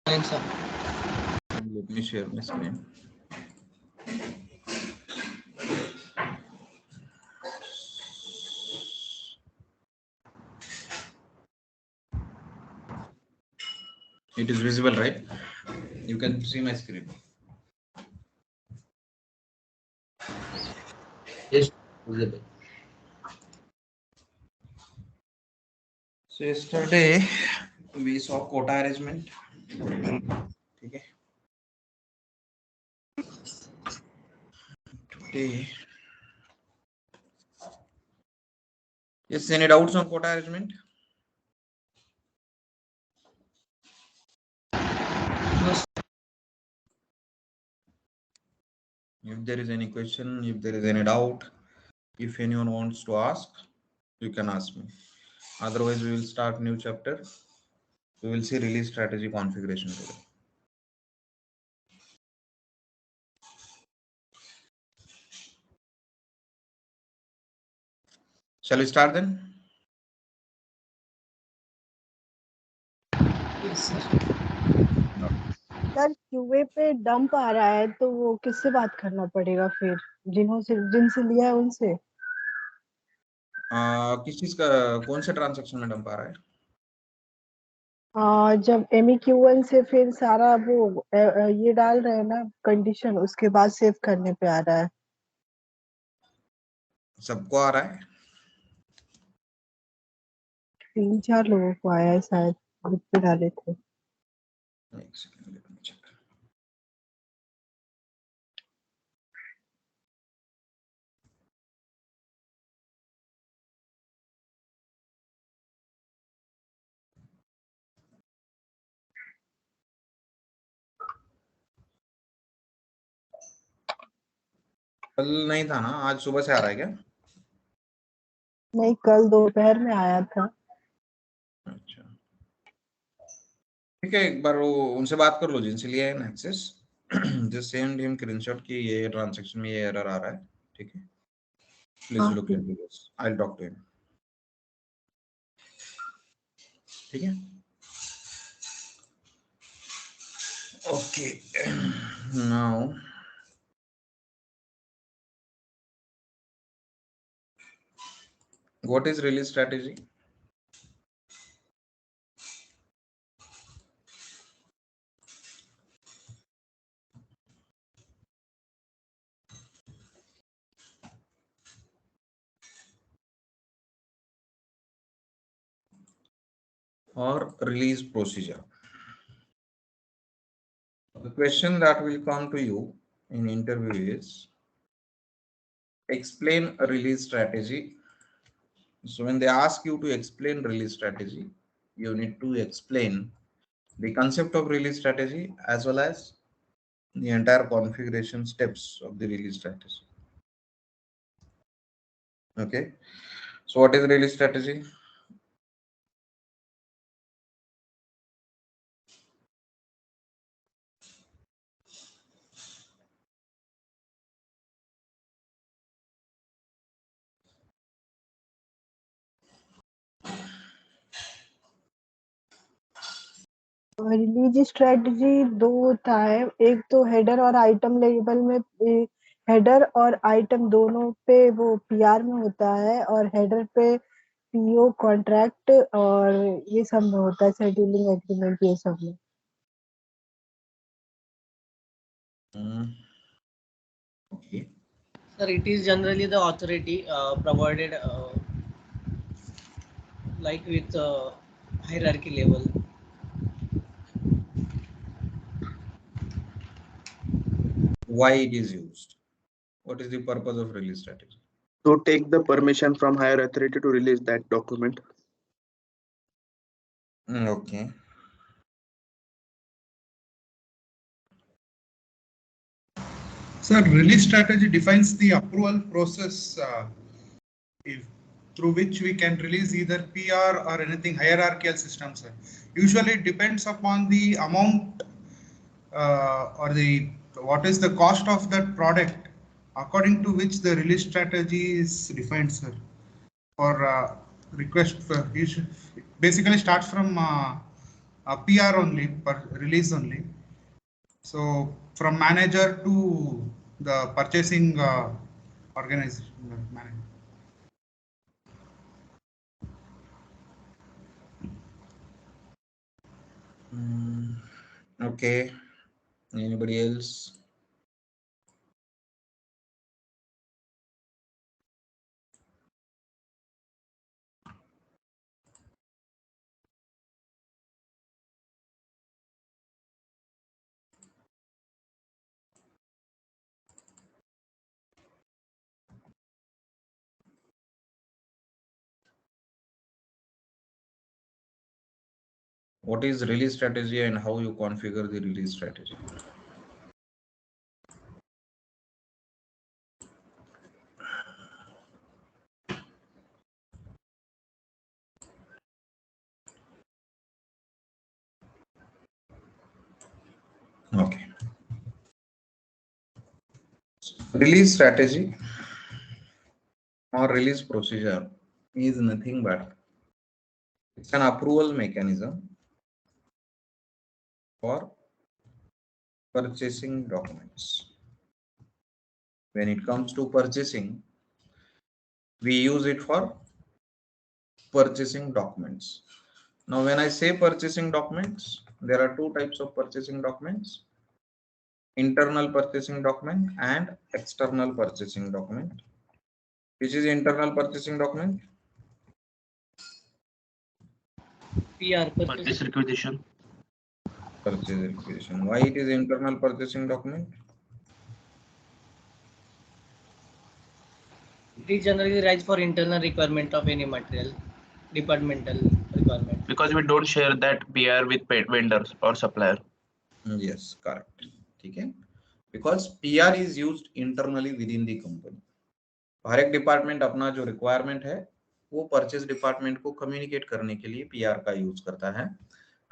Sir. Let me share my screen. It is visible, right? You can see my screen. Yes, visible. So yesterday we saw quota arrangement. Okay. Today, yes, any doubts on quota arrangement? Yes. If there is any question, if there is any doubt, if anyone wants to ask, you can ask me. Otherwise, we will start new chapter. We will see release strategy configuration today. Shall we start then? Yes, sir. Sir QA पे dump आ रहा है तो वो किससे बात करना पड़ेगा फिर जिनसे लिया है उनसे किस चीज का कौन से ट्रांजैक्शन में डंप आ रहा है? जब MEQ1 से फिर सारा वो ये डाल रहे हैं ना कंडीशन उसके बाद सेव करने पे आ रहा है सबको आ रहा है? 3-4 लोगों को आया है शायद ग्रुप पे डाले थे एक सेकंड, let me check. कल नहीं था ना, आज सुबह से आ रहा है क्या? नहीं कल दोपहर में आया था अच्छा, ठीक है, एक बार वो उनसे बात कर लो जिनसे लिया है ना access. Just send him screenshot कि ये ट्रांजैक्शन में ये एरर आ रहा है. ठीक है, please look into this. I will talk to him. ठीक है, okay. Now what is release strategy? Or release procedure. The question that will come to you in interview is explain a release strategy. So when they ask you to explain release strategy, you need to explain the concept of release strategy as well as the entire configuration steps of the release strategy. Okay, so what is release strategy? Release strategy दो होता है एक तो header और item level में header और item दोनों पे वो पीआर में होता है और हेडर पे पीओ कॉन्ट्रैक्ट और ये सब में होता है शेड्यूलिंग एग्रीमेंट ये सब में Okay. Sir, it is generally the authority provided like with hierarchy level. Why it is used? What is the purpose of release strategy? To take the permission from higher authority to release that document. Okay. Sir, release strategy defines the approval process through which we can release either PR or anything hierarchical system, sir. Usually it depends upon the amount or the what is the cost of that product, according to which the release strategy is defined, sir. For request for basically starts from PR only, per release only. So from manager to the purchasing organization manager. Okay. Anybody else? What is release strategy and how you configure the release strategy? Okay. Release strategy or release procedure is nothing but it's an approval mechanism for purchasing documents. When it comes to purchasing, we use it for purchasing documents. Now, when I say purchasing documents, there are two types of purchasing documents: internal purchasing document and external purchasing document. Which is internal purchasing document? PR, Purchase requisition. Purchase requisition. Why it is internal purchasing document? It is generally raised for internal requirement of any material, departmental requirement. Because we don't share that PR with paid vendors or supplier. Yes, correct. Okay. Because PR is used internally within the company. हर एक department अपना जो requirement है वो purchase department को communicate करने के लिए PR का यूज करता है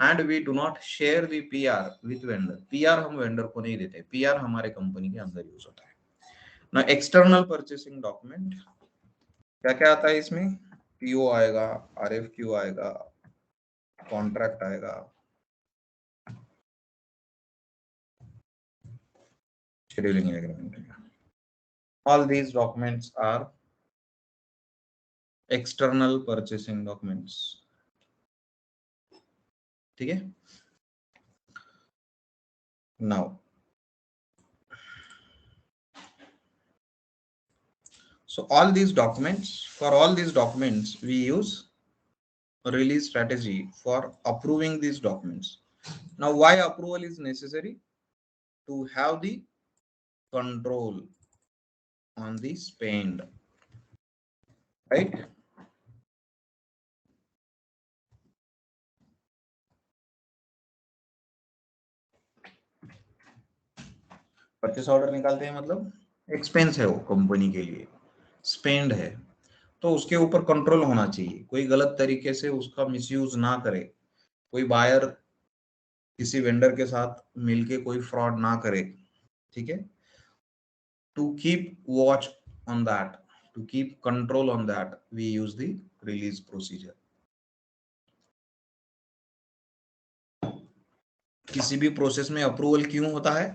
and we do not share the PR with vendor. PR हम वेंडर को नहीं देते, पीआर हमारे कंपनी के अंदर यूज होता है ना. एक्सटर्नल परचेसिंग डॉक्यूमेंट क्या क्या आता है इसमें? पीओ आएगा, आरएफक्यू आएगा, कॉन्ट्रैक्ट आएगा, शेड्यूलिंग एग्रीमेंट आएगा. All these documents are external purchasing documents. ठीक है? Now, so all these documents, for all these documents, we use a release strategy for approving these documents. Now, why approval is necessary? To have the control on the spend, right? Purchase order निकालते हैं मतलब expense है वो company के लिए, spend है, तो उसके ऊपर कंट्रोल होना चाहिए. कोई गलत तरीके से उसका मिसयूज ना करे, कोई बायर किसी वेंडर के साथ मिलके कोई फ्रॉड ना करे. ठीक है? To keep watch on that, to keep control on that, we use the release procedure. किसी भी प्रोसेस में अप्रूवल क्यों होता है?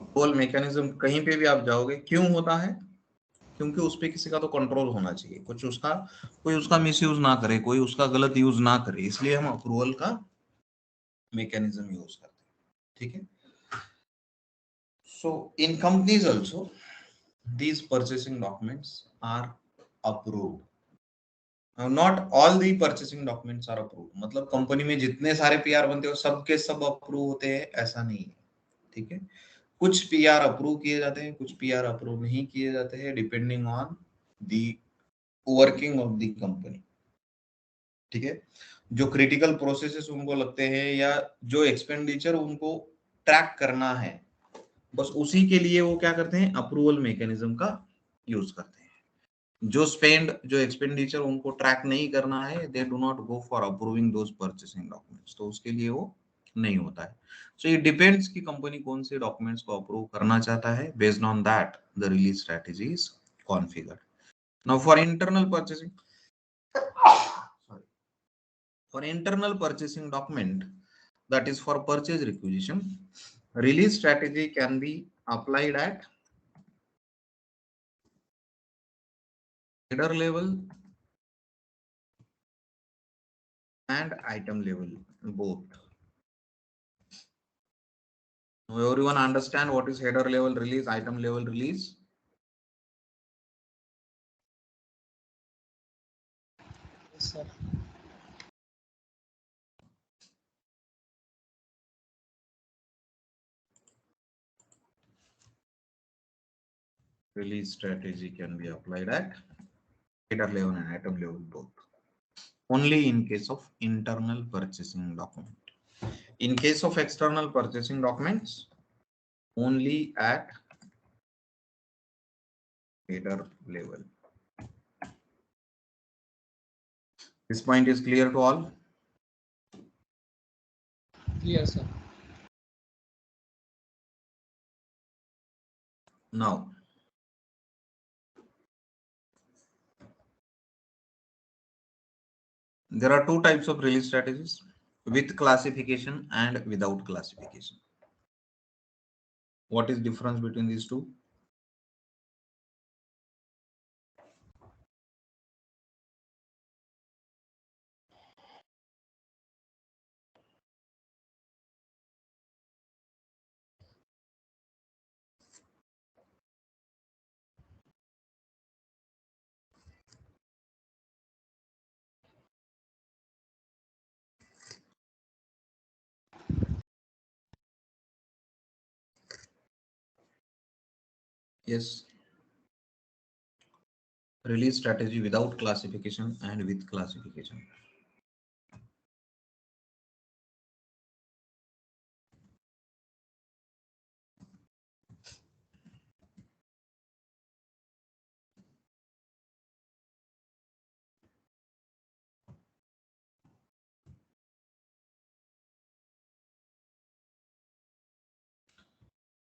अप्रूवल मैकेनिज्म कहीं पे भी आप जाओगे क्यों होता है? क्योंकि उस पे किसी का तो कंट्रोल होना चाहिए, कुछ उसका कोई उसका मिसयूज ना करे, कोई उसका गलत यूज ना करे, इसलिए हम अप्रूवल का मैकेनिज्म यूज करते हैं. ठीक है? So in companies also, these purchasing documents are approved. Now, not all the purchasing documents are approved. मतलब कंपनी में जितने सारे पीआर बनते हो सबके सब अप्रूव होते हैं ऐसा नहीं है. ठीक है? कुछ पीआर अप्रूव किए जाते हैं, कुछ पीआर अप्रूव नहीं किए जाते हैं, depending on the working of the company. ठीक है? जो क्रिटिकल प्रोसेसेस उनको लगते हैं या जो एक्सपेंडिचर उनको ट्रैक करना है, बस उसी के लिए वो क्या करते हैं? अप्रूवल मैकेनिज्म का यूज करते हैं. जो स्पेंड, जो एक्सपेंडिचर उनको ट्रैक नहीं करना है, they do not go for approving those purchasing documents. तो उसके लिए वो नहीं होता है. सो इट डिपेंड्स कि कंपनी कौन से डॉक्यूमेंट्स को अप्रूव करना चाहता है. Based on that the release strategy is configured. Now for internal purchasing, for internal purchasing document, that is for purchase requisition, release strategy can be applied at header level and item level both. Now everyone understand what is header level release, item level release? Yes, sir. Release strategy can be applied at header level and item level both. Only in case of internal purchasing document. In case of external purchasing documents, only at header level. This point is clear to all? Clear, sir. Now, there are two types of release strategies, with classification and without classification. What is difference between these two? Yes. Release strategy without classification and with classification.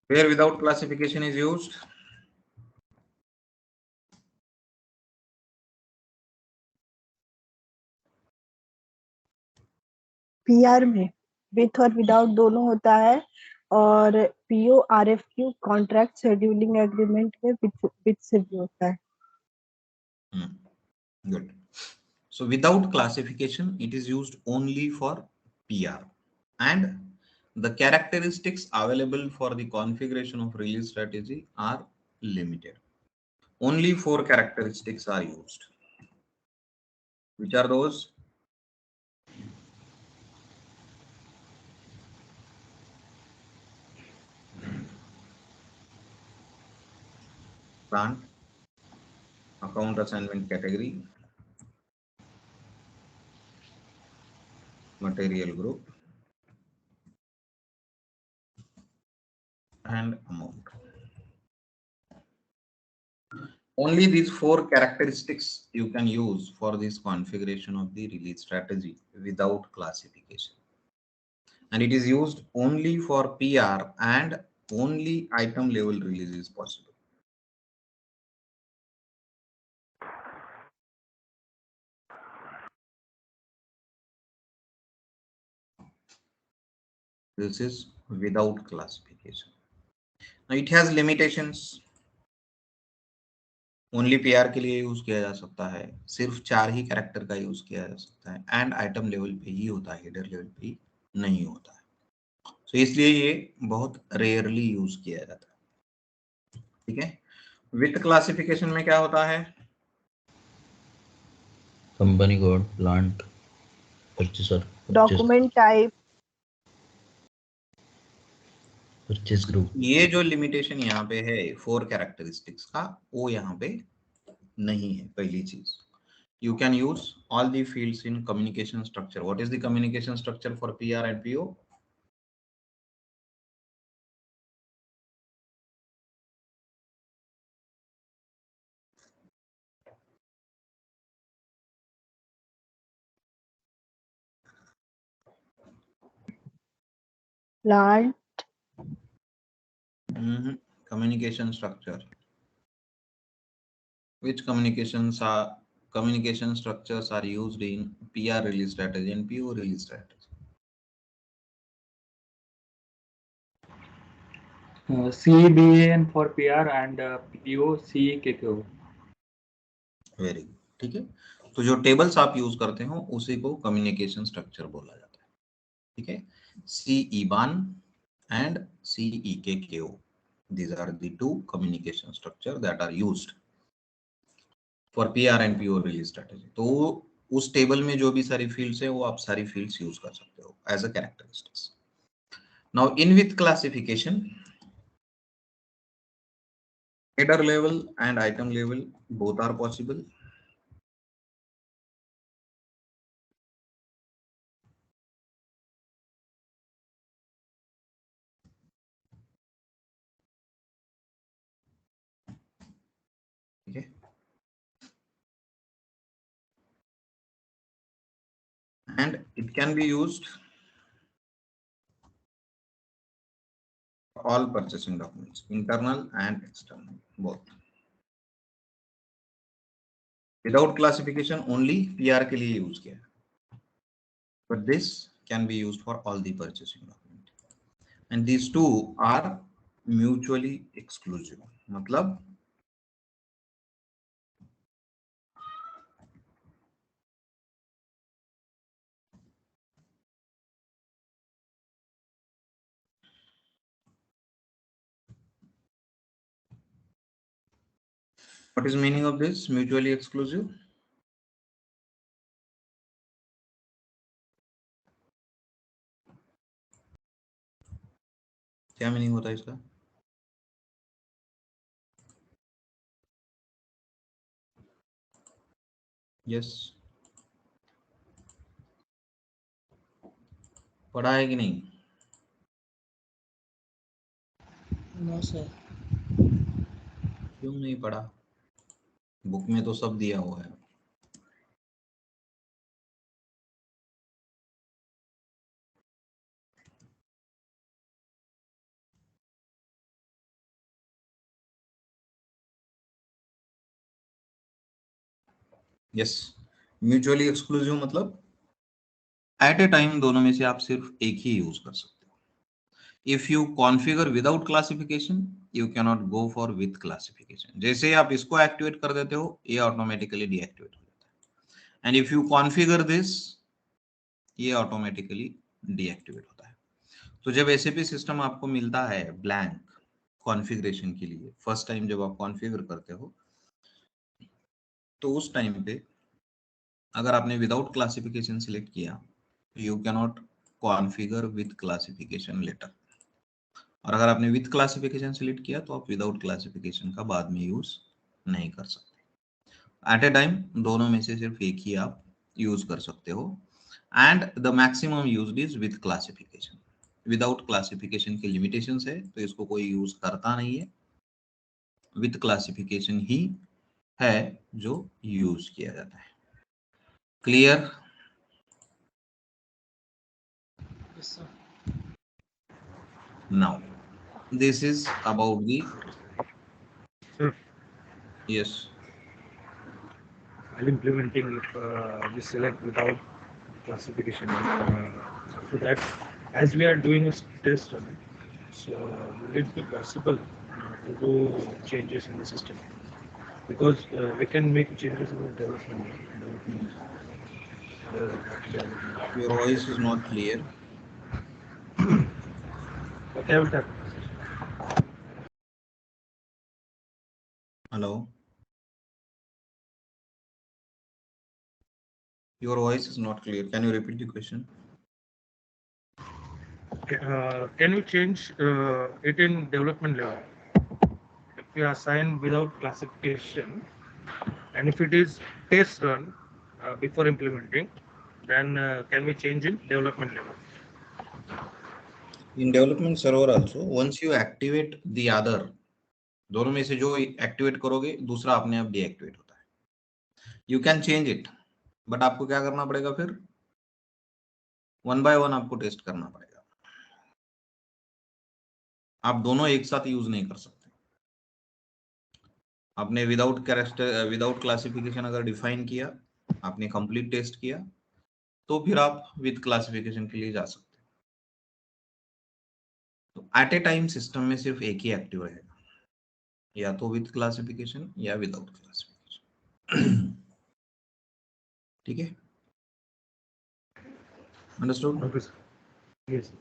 Where without classification is used? PR में with और without दोनों होता है, और PO RFQ contract scheduling agreement में with से भी होता है. Good. So without classification, it is used only for PR, and the characteristics available for the configuration of release strategy are limited. Only 4 characteristics are used. Which are those? Plant, account assignment category, material group, and amount. Only these 4 characteristics you can use for this configuration of the release strategy without classification. And it is used only for PR, and only item level release is possible. This is without classification. Now it has limitations. Only PR के लिए use किया जा सकता है, सिर्फ 4 ही character का use किया जा सकता है, एंड आइटम लेवल पे ही होता है, हेडर लेवल पे ही नहीं होता है. तो इसलिए ये बहुत रेयरली यूज किया जाता है. ठीक है. विथ क्लासिफिकेशन में क्या होता है? Company code, plant, purchaser, document type, purchase group. ये जो लिमिटेशन यहाँ पे है 4 कैरेक्टरिस्टिक्स का, वो यहाँ पे नहीं है. पहली चीज, you can use all the fields in communication structure. What is the communication structure for PR and PO? plant, communication structure. Which communication structures are used in PR release strategy and PO release strategy? CBAN for PR and PO CKKO. Very good, ठीक है। तो जो tables आप use करते हो उसी को communication structure बोला जाता है, ठीक है। CEBAN and CEKKO, these are the two communication structure that are used for PR and PO release strategy. तो उस टेबल में जो भी सारी फील्ड्स है वो आप सारी फील्ड्स यूज कर सकते हो as a characteristics. Now in with classification, header level and item level both are possible. Okay. And it can be used for all purchasing documents, internal and external, both. Without classification only PR के लिए use किया है, but this can be used for all the purchasing document. And these two are mutually exclusive. मतलब what is meaning of this mutually exclusive? क्या meaning होता है इसका? Yes, पढ़ा है कि नहीं? No sir. क्यों नहीं पढ़ा? बुक में तो सब दिया हुआ है। यस, म्यूचुअली एक्सक्लूसिव मतलब एट ए टाइम दोनों में से आप सिर्फ एक ही यूज कर सकते हो। If you configure without classification you can not go for with classification. जैसे आप इसको एक्टिवेट कर देते हो ये ऑटोमेटिकली डीएक्टिवेट हो जाता है, and if you configure this ये ऑटोमेटिकली डीएक्टिवेट होता है। तो जब एसएपी सिस्टम आपको मिलता है ब्लैंक कॉन्फ़िगरेशन के लिए, फर्स्ट टाइम जब आप कॉन्फ़िगर करते हो तो उस टाइम पे अगर आपने विदाउट क्लासिफिकेशन सिलेक्ट किया you can not configure with classification later, और अगर आपने विद क्लासिफिकेशन सिलेक्ट किया तो आप विदाउट क्लासिफिकेशन का बाद में यूज नहीं कर सकते। एट ए टाइम दोनों में से सिर्फ एक ही आप यूज कर सकते हो, and the maximum used is with classification. Without classification के लिमिटेशंस है तो इसको कोई यूज करता नहीं है, विद क्लासिफिकेशन ही है जो यूज किया जाता है। Clear? Yes sir. Now this is about the yes, While implementing, if we select without classification, so that as we are doing a test run, so will it be possible to do changes in the system? Because we can make changes in the development. your voice is not clear. Okay, I will tap. Hello, your voice is not clear. Can you repeat the question? Can you change it in development level? If we assign without classification, and if it is test run before implementing, then can we change in development level? In development server also, once you activate the other, दोनों में से जो activate करोगे दूसरा अपने आप deactivate होता है। You can change it, but आपको क्या करना पड़ेगा, फिर वन बाय वन आपको टेस्ट करना पड़ेगा। आप दोनों एक साथ यूज नहीं कर सकते। आपने विदाउट क्लासिफिकेशन अगर डिफाइन किया, आपने कंप्लीट टेस्ट किया, तो फिर आप विद क्लासिफिकेशन के लिए जा सकते हैं। तो एट ए टाइम सिस्टम में सिर्फ एक ही एक्टिव रहेगा, या तो विद क्लासिफिकेशन या विदाउट क्लासिफिकेशन। ठीक है, अंडरस्टूड? Okay, sir. Yes.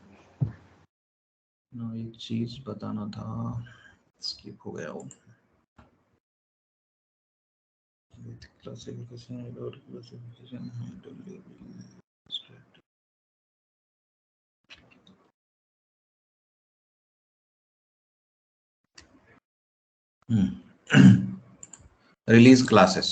एक चीज बताना था, स्किप हो गया वो। With classification, without classification, release classes.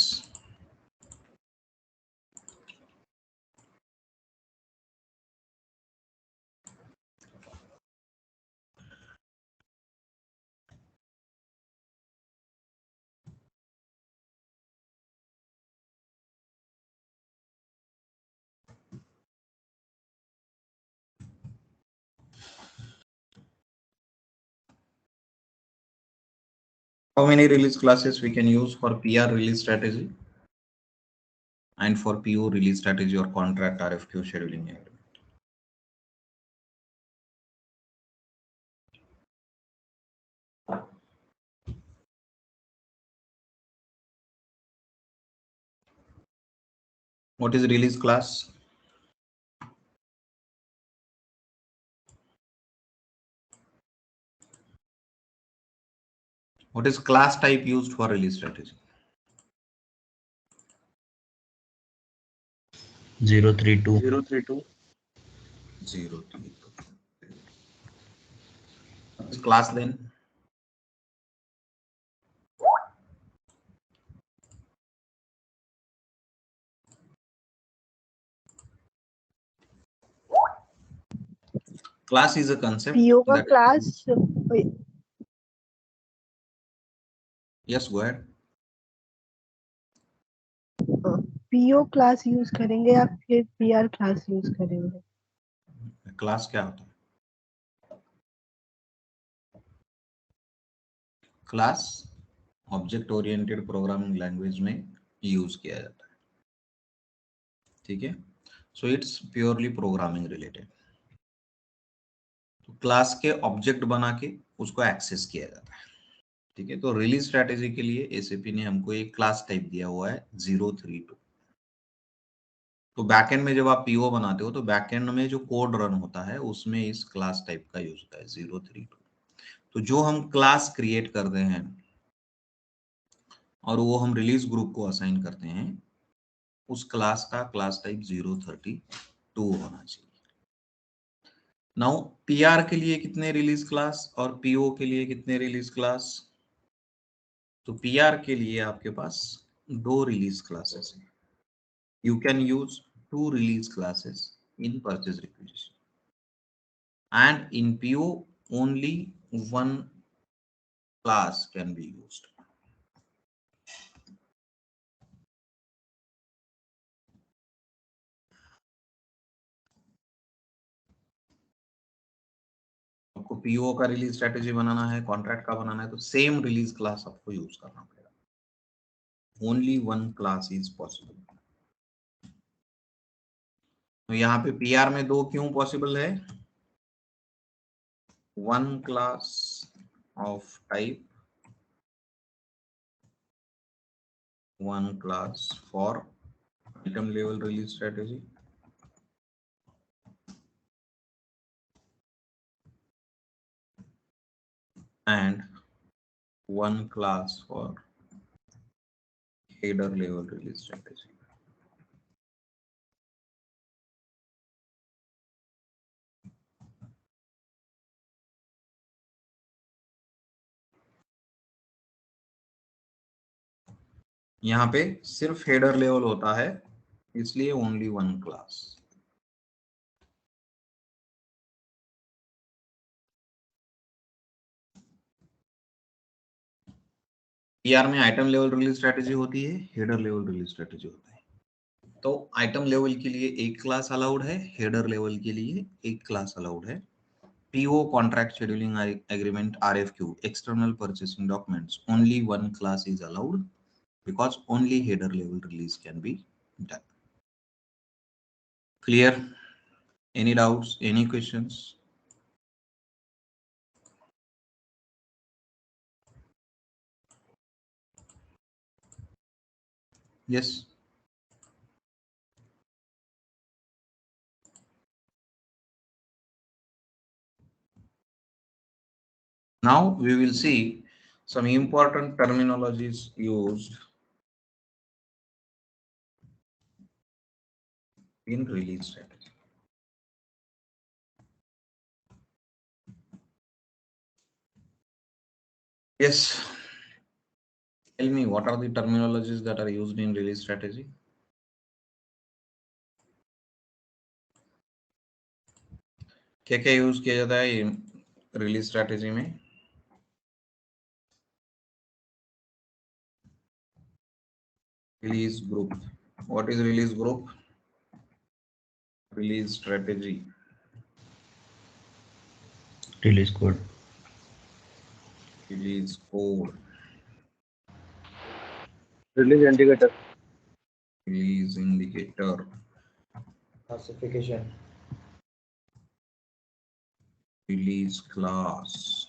How many release classes we can use for PR release strategy and for PO release strategy or contract RFQ scheduling agreement? What is release class? What is class type used for release strategy? 032. 032. 032. What is class then? Class is a concept PO का that. Class Yes, go ahead. PO class use करेंगे या फिर PR class use करेंगे? Class क्या होता है? Class object oriented programming language में use किया जाता है, ठीक है? So it's purely programming related. तो क्लास के ऑब्जेक्ट बना के उसको एक्सेस किया जाता है, ठीक है? तो रिलीज स्ट्रैटेजी के लिए एसएपी ने हमको एक क्लास टाइप दिया हुआ है 032। तो बैकएंड में जब आप पीओ बनाते हो तो बैकएंड में जो कोड रन होता है उसमें इस क्लास टाइप का यूज होता है 032। तो जो हम क्लास क्रिएट करते हैं और वो हम रिलीज ग्रुप को असाइन करते हैं, उस क्लास का क्लास टाइप 032 होना चाहिए। नाउ पीआर के लिए कितने रिलीज क्लास और पीओ के लिए कितने रिलीज क्लास? तो पीआर के लिए आपके पास 2 रिलीज क्लासेस हैं। You can use 2 release classes in purchase requisition, and in PO only 1 class can be used. आपको पीओ का रिलीज स्ट्रेटेजी बनाना है, कॉन्ट्रैक्ट का बनाना है, तो सेम रिलीज क्लास आपको यूज करना पड़ेगा। Only 1 class is possible. तो यहाँ पे पीआर में 2 क्यों पॉसिबल है? 1 class of type 1 class for item level release strategy and 1 class for header level release strategy. यहाँ पे सिर्फ हेडर लेवल होता है, इसलिए ओनली 1 क्लास। पीआर में आइटम लेवल रिलीज स्ट्रेटेजी होती है, हेडर लेवल रिलीज स्ट्रेटेजी होता है। तो आइटम लेवल के लिए 1 क्लास अलाउड है, हेडर लेवल के लिए 1 क्लास अलाउड है। PO, contract scheduling agreement, RFQ, external purchasing documents, only one class is allowed because only header level release can be done. Clear? Any doubts? Any questions? Yes. Now we will see some important terminologies used in release strategy. Yes. Tell me, what are the terminologies that are used in release strategy? क्या क्या use किया जाता है release strategy में? Release group. What is release group? Release strategy. Release code. Release code. Release indicator. Release indicator. Classification. Release class.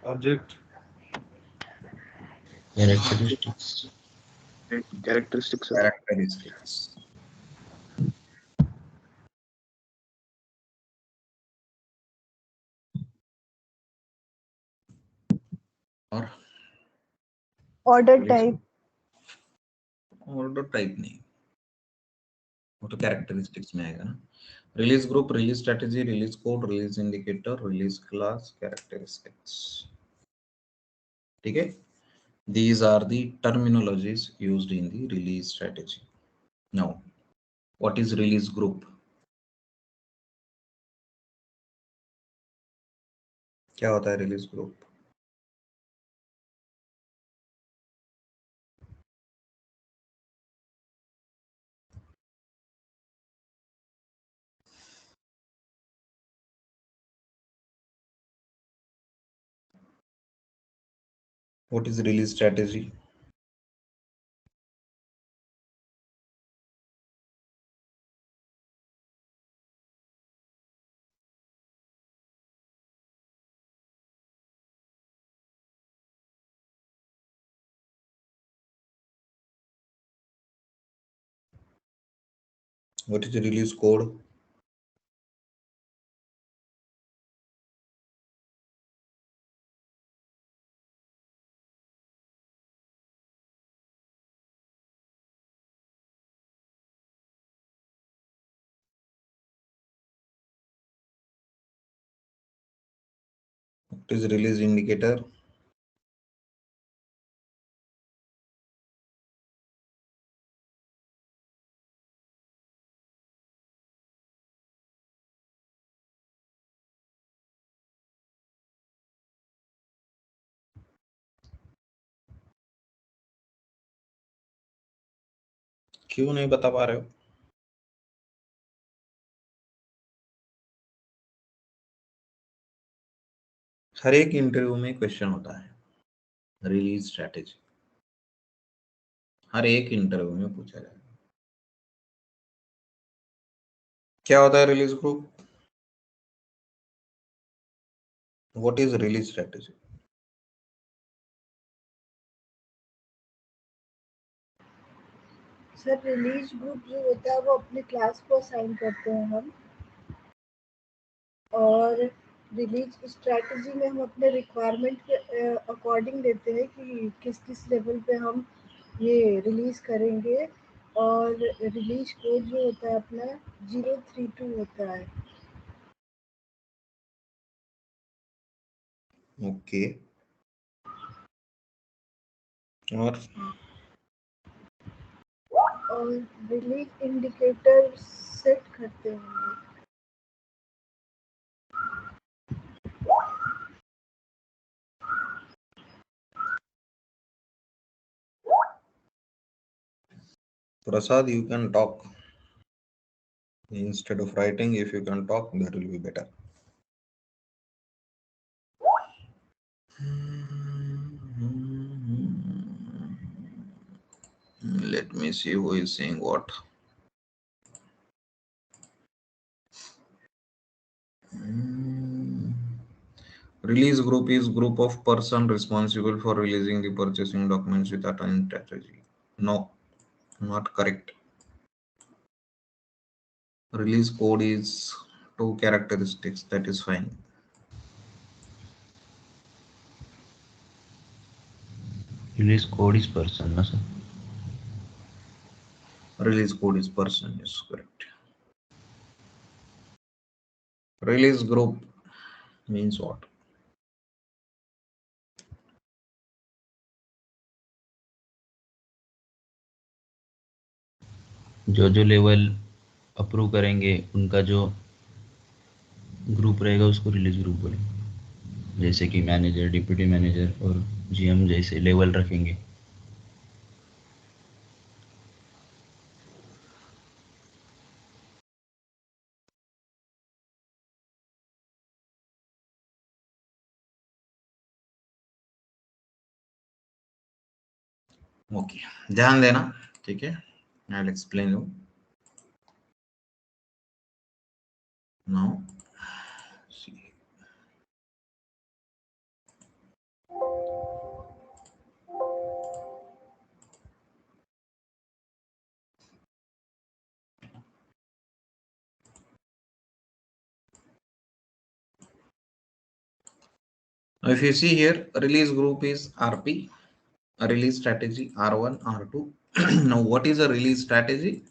Object. Characteristics. Characteristics. Characteristics. और order type. Order type नहीं, वो तो कैरेक्टरिस्टिक्स में आएगा ना. Release group, release strategy, release code, release indicator, release class, characteristics. ठीक है. These are the terminologies used in the release strategy. Now, what is release group? क्या होता है release group? What is release strategy? What is the release code? What is release indicator? क्यों नहीं बता पा रहे हो? हर एक इंटरव्यू में क्वेश्चन होता है रिलीज स्ट्रैटेजी, हर एक इंटरव्यू में पूछा जाएगा. क्या होता है release group? What is release strategy? Sir release group जो होता है वो अपने क्लास को असाइन करते हैं हम, और रिलीज स्ट्रैटेजी में हम अपने रिक्वायरमेंट के अकॉर्डिंग देते हैं कि किस किस लेवल पे हम ये रिलीज करेंगे. और रिलीज कोड जो होता है अपना 032 होता है. ओके. और रिलीज इंडिकेटर सेट करते हैं हम लोग. Prasad, you can talk. Instead of writing, if you can talk, that will be better. Let me see who is saying what. Release group is group of person responsible for releasing the purchasing documents without any strategy. No, not correct. Release code is two characteristics. That is fine. Release code is person, no sir? Release code is person is correct. Release group means what? जो level approve करेंगे उनका जो group रहेगा उसको release group बोलेंगे, जैसे कि manager, deputy manager और जीएम जैसे लेवल रखेंगे. ओके, ध्यान देना, ठीक है. I will explain you now. If you see here, release group is RP, a release strategy R1, R2. Now, what is a release strategy?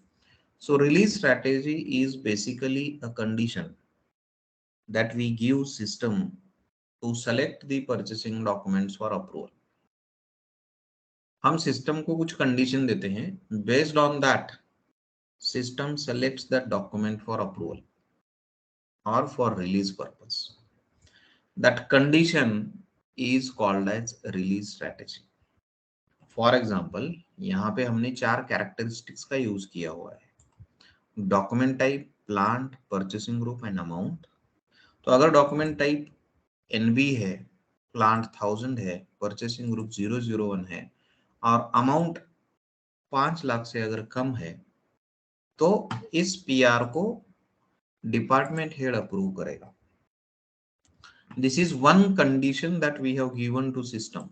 So, release strategy is basically a condition that we give system to select the purchasing documents for approval. हम system को कुछ condition देते हैं, based on that system selects the document for approval और for release purpose. That condition is called as release strategy. For example, यहाँ पे हमने 4 characteristics का यूज किया हुआ है. Document type, plant, purchasing group and amount. तो अगर डॉक्यूमेंट टाइप एनबी है, प्लांट 1000 है, परचेसिंग ग्रुप 001 है और अमाउंट 5 लाख से अगर कम है, तो इस पीआर को डिपार्टमेंट हेड अप्रूव करेगा. This is one condition that we have given to system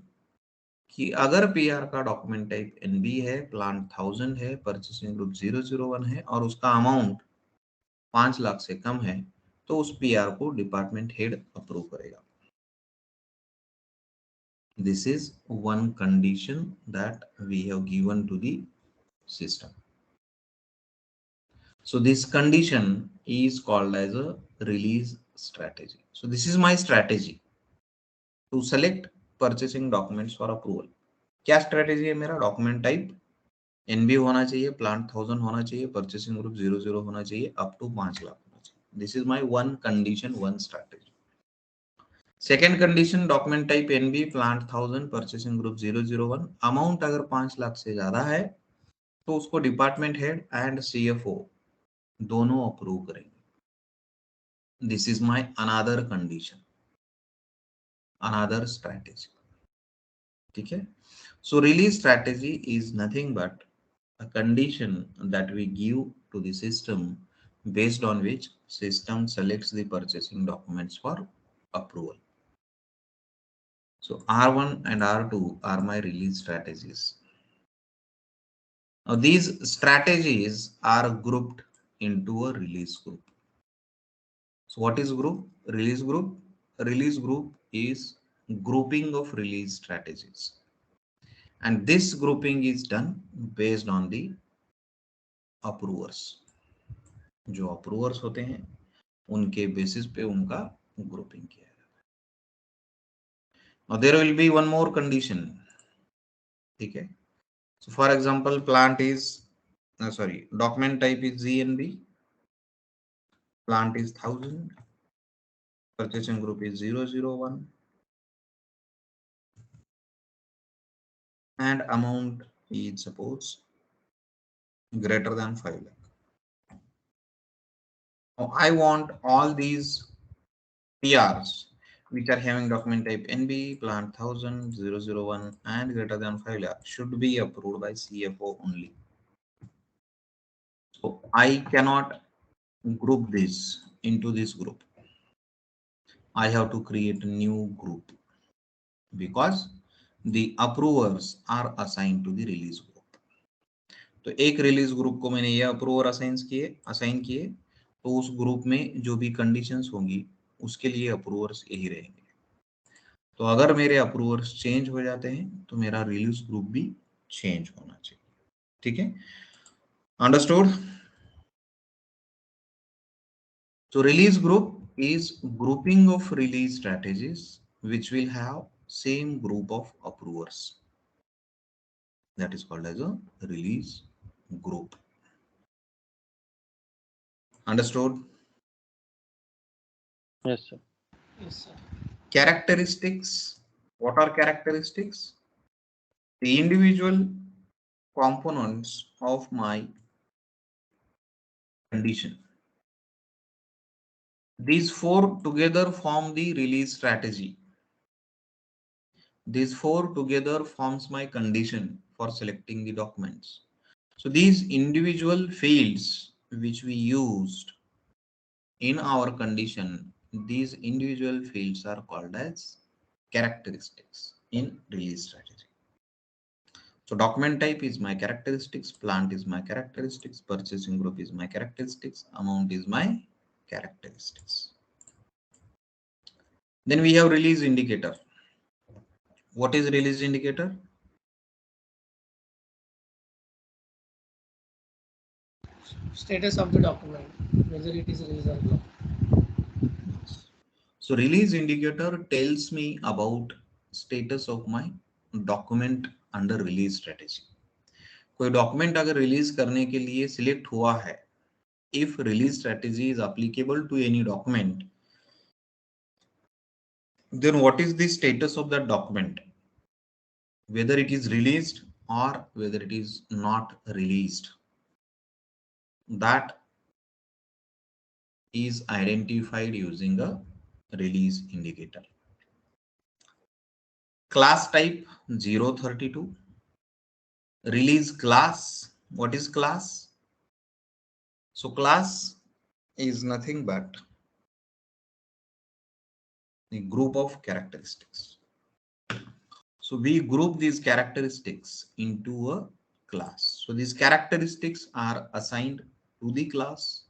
कि अगर पीआर का डॉक्यूमेंट टाइप एनबी है, प्लांट 1000 है, परचेसिंग ग्रुप 001 है और उसका अमाउंट 5 लाख से कम है, तो उस पीआर को डिपार्टमेंट हेड अप्रूव करेगा. This is one condition that we have given to the system. So this condition is called as a release strategy. So this is my strategy to select purchasing documents for approval. क्या strategy है मेरा? Document type NB होना चाहिए, plant 1000 होना चाहिए, purchasing group 00 होना चाहिए, up to 5 lakh होना चाहिए. This is my one condition, one strategy. Second condition, document type NB, plant 1000, purchasing group 001, amount अगर 5 लाख से ज्यादा है तो उसको डिपार्टमेंट हेड एंड सीएफओ दोनों अप्रूव करेंगे. This is my another condition, another strategy. ठीक है. So release strategy is nothing but a condition that we give to the system based on which system selects the purchasing documents for approval. So R1 and R2 are my release strategies. Now these strategies are grouped into a release group. So what is group? Release group. Release group is grouping of release strategies. And this grouping is done based on the approvers. जो approvers होते हैं, उनके basis पे उनका grouping किया जाता है. Now there will be one more condition. ठीक है. So for example, plant is, document type is ZNB, plant is 1000, purchasing group is 001, and amount is suppose greater than 5 lakh. I want all these PRs which are having document type NB, plant 1000, 001 and greater than 5 lakh should be approved by CFO only. So I cannot group this into this group. I have to create a new group because the approvers are assigned to the release group. तो एक release group को मैंने ये approver assign किए तो उस group में जो भी कंडीशंस होंगी उसके लिए अप्रूवर्स यही रहेंगे. तो अगर मेरे अप्रूवर्स चेंज हो जाते हैं तो मेरा रिलीज ग्रुप भी चेंज होना चाहिए. ठीक है, understood. So release group is grouping of release strategies which will have same group of approvers. That is called as a release group. Understood? Yes, sir. Yes, sir. Characteristics. What are characteristics? The individual components of my condition. These four together form the release strategy. These four together forms my condition for selecting the documents. So these individual fields which we used in our condition, these individual fields are called as characteristics in release strategy. So document type is my characteristics, plant is my characteristics, purchasing group is my characteristics, amount is my characteristics. Then we have release indicator. What is release indicator? Status of the document, whether it is released or not. So release indicator tells me about status of my document under release strategy. कोई document अगर release करने के लिए select हुआ है, if release strategy is applicable to any document, then what is the status of that document, whether it is released or whether it is not released, that is identified using a release indicator. Class type 032. Release class. What is class? So class is nothing but a group of characteristics. So we group these characteristics into a class. So these characteristics are assigned to the class.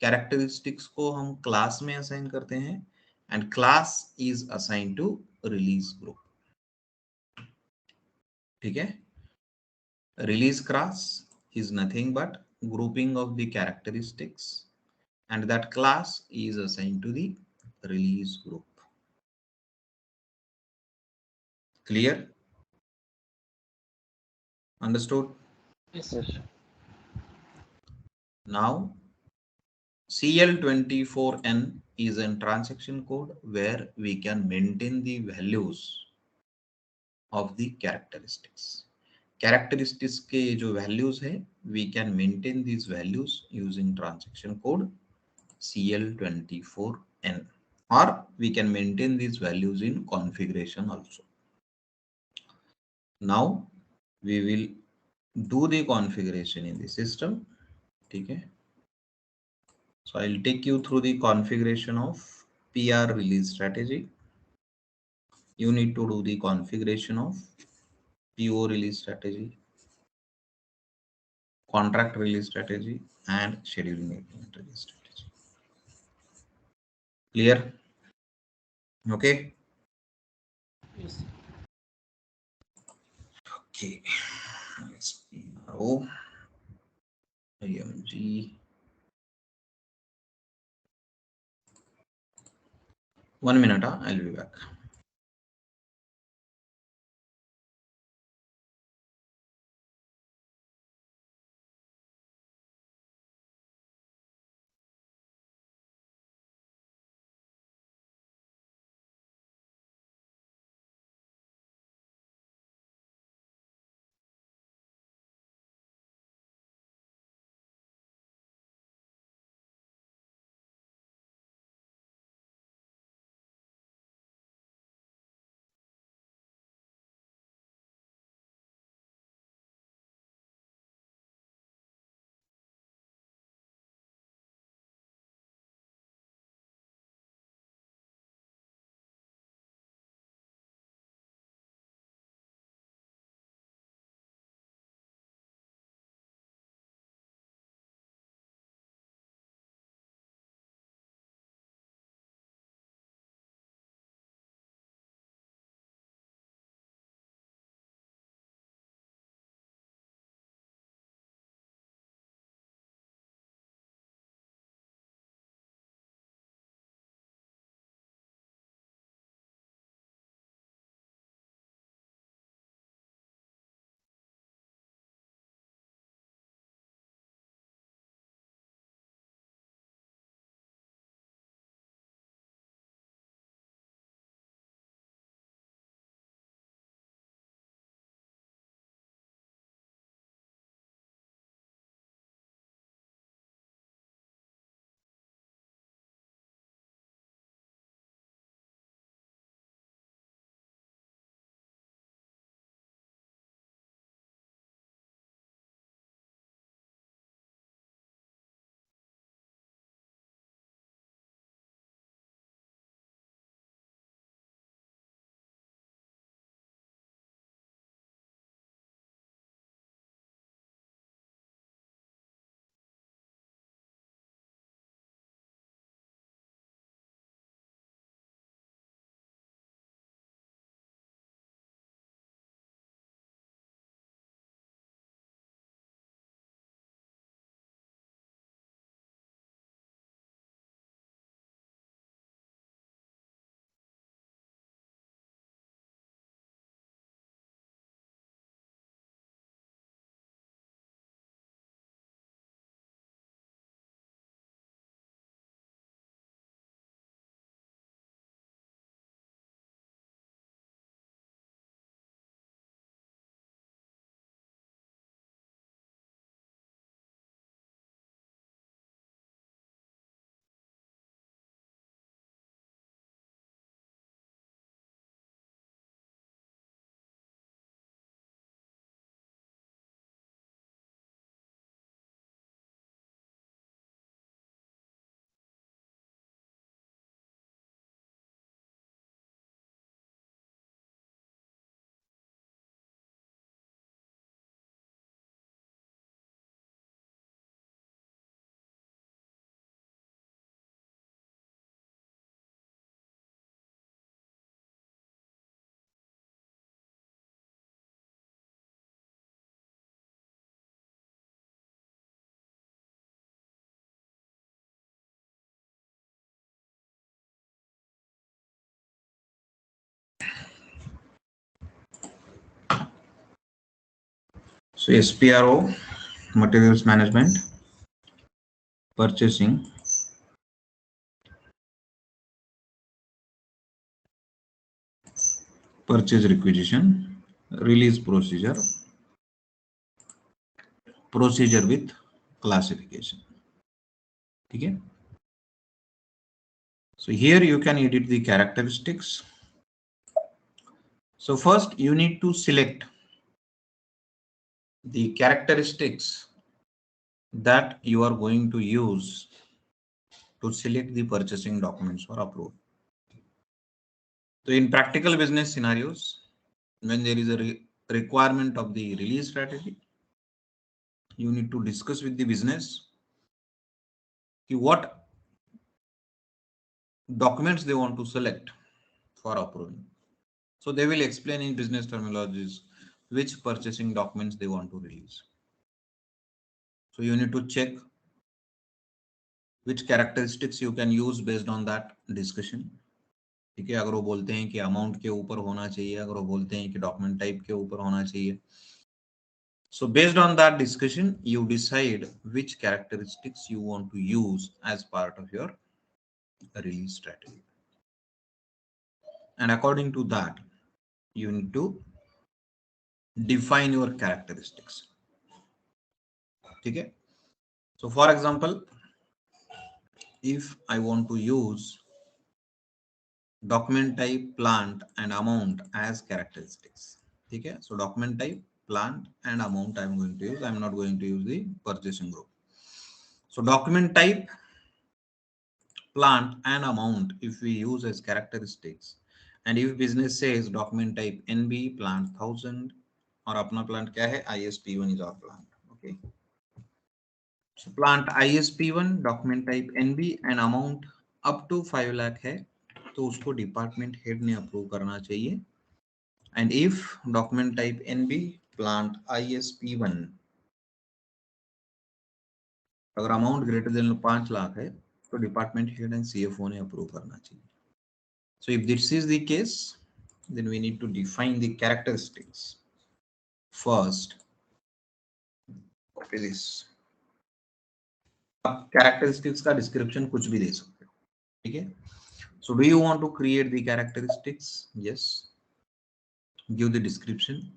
Characteristics को हम class में assign करते हैं and class is assigned to release group. ठीक है? Release class is nothing but grouping of the characteristics and that class is assigned to the release group. Clear? Understood? Yes, Yes, sir. sir. Now CL24N is a transaction code where we can maintain the values of the characteristics. Characteristics के जो values है, we can maintain these values using transaction code CL24N, or we can maintain these values in configuration also. Now we will do the configuration in the system. ठीक है? So I'll take you through the configuration of PR release strategy. You need to do the configuration of PO release strategy, contract release strategy, and scheduling agreement release strategy. Clear? Okay. Yes. Okay. SPRO IMG. 1 minute. I'll be back. So SPRO, materials management, purchasing, purchase requisition, release procedure, procedure with classification. Okay. So here you can edit the characteristics. So first you need to select the characteristics that you are going to use to select the purchasing documents for approval. So in practical business scenarios, when there is a requirement of the release strategy, you need to discuss with the business what documents they want to select for approving. So they will explain in business terminologies which purchasing documents they want to release. So you need to check which characteristics you can use based on that discussion. ठीक है, अगर वो बोलते हैं कि amount के ऊपर होना चाहिए, अगर वो बोलते हैं कि डॉक्यूमेंट टाइप के ऊपर होना चाहिए, so based on that discussion you decide which characteristics you want to use as part of your release strategy, and according to that you need to define your characteristics. Okay, so for example, if I want to use document type, plant and amount as characteristics, okay, so document type, plant and amount I'm going to use. I'm not going to use the purchasing group. So document type, plant and amount if we use as characteristics, and if business says document type NB, plant 1000 और अपना plant क्या है, ISP1 is our plant. Okay, so plant ISP1, document type NB and amount up to 5 lakh है तो उसको department head ने approve करना चाहिए. And if document type NB, plant ISP1, अगर अमाउंट ग्रेटर देन 5 लाख है तो डिपार्टमेंट हेड एंड CFO ने अप्रूव करना चाहिए. So if this is the case, then we need to define the characteristics. First, copy this. आप characteristics का description कुछ भी दे सकते हो, ठीक है. So do you want to create the characteristics? Yes. Give the description.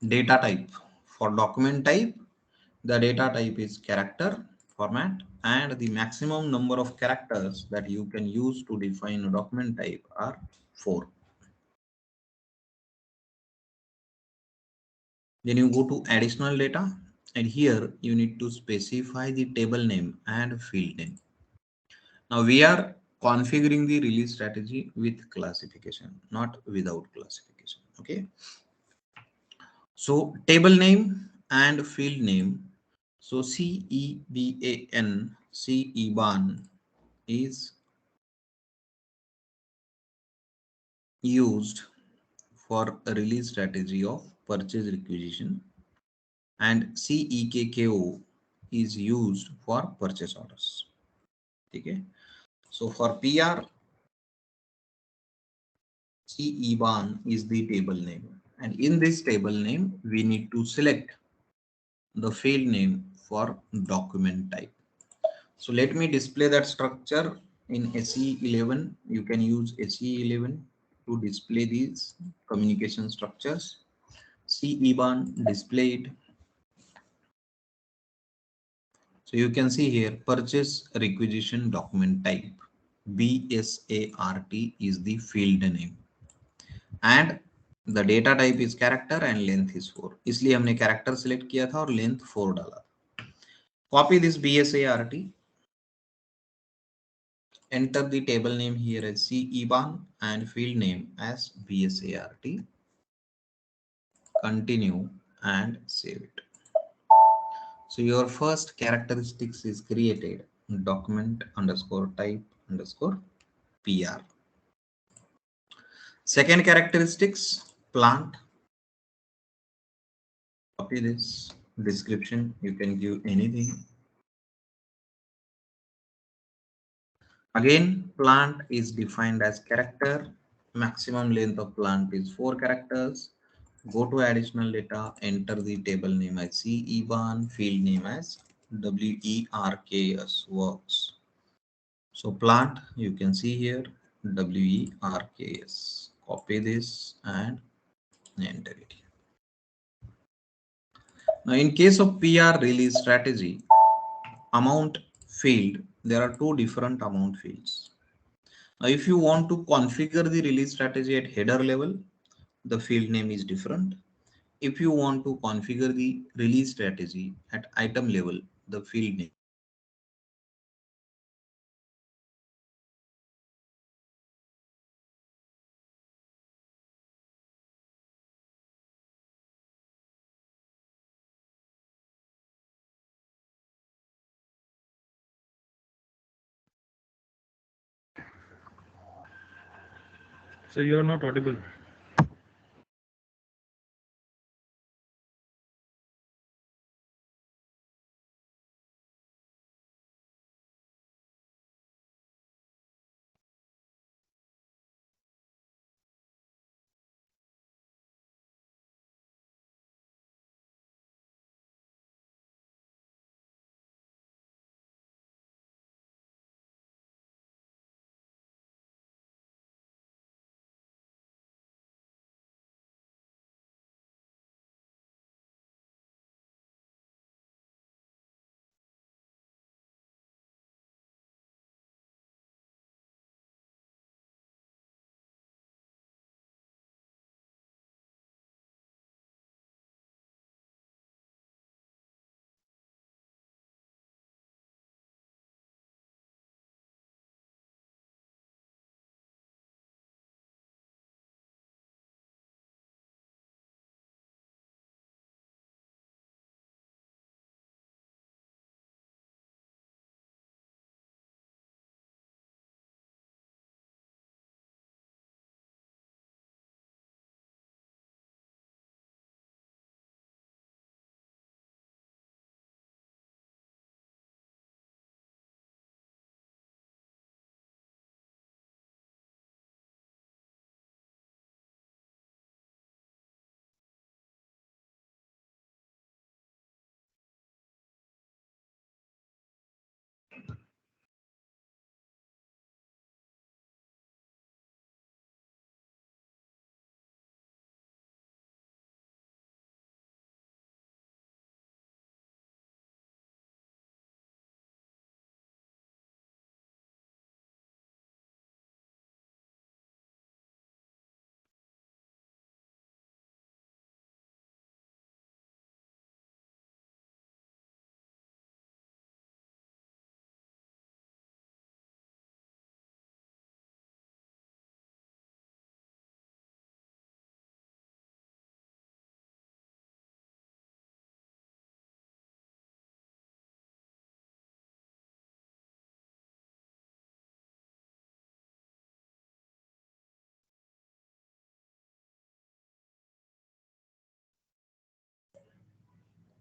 Data type. For document type, the data type is character format, and the maximum number of characters that you can use to define a document type are 4. Then you go to additional data, and here you need to specify the table name and field name. Now we are configuring the release strategy with classification, not without classification. Okay. So table name and field name. So CEBAN, CEBAN is used for a release strategy of purchase requisition, and CEKKO is used for purchase orders. Okay. So for PR, CEBAN is the table name, and in this table name we need to select the field name for document type. So let me display that structure in SE11. You can use SE11 to display these communication structures. CEBAN displayed. So you can see here purchase requisition document type BSART is the field name, and the data type is character and length is 4. इसलिए हमने character select किया था और length 4 डाला. Copy this BSART. Enter the table name here as CEBAN and field name as BSART. Continue and save it. So your first characteristics is created, document underscore type underscore PR. Second characteristics, plant. Copy this description. You can give anything. Again, plant is defined as character. Maximum length of plant is 4 characters. Go to additional data, enter the table name as CE1, field name as WERKS, works. So plant, you can see here WERKS. Copy this and enter it. Now in case of PR release strategy, amount field, there are two different amount fields. Now if you want to configure the release strategy at header level, the field name is different. If you want to configure the release strategy at item level, the field name. So you are not audible.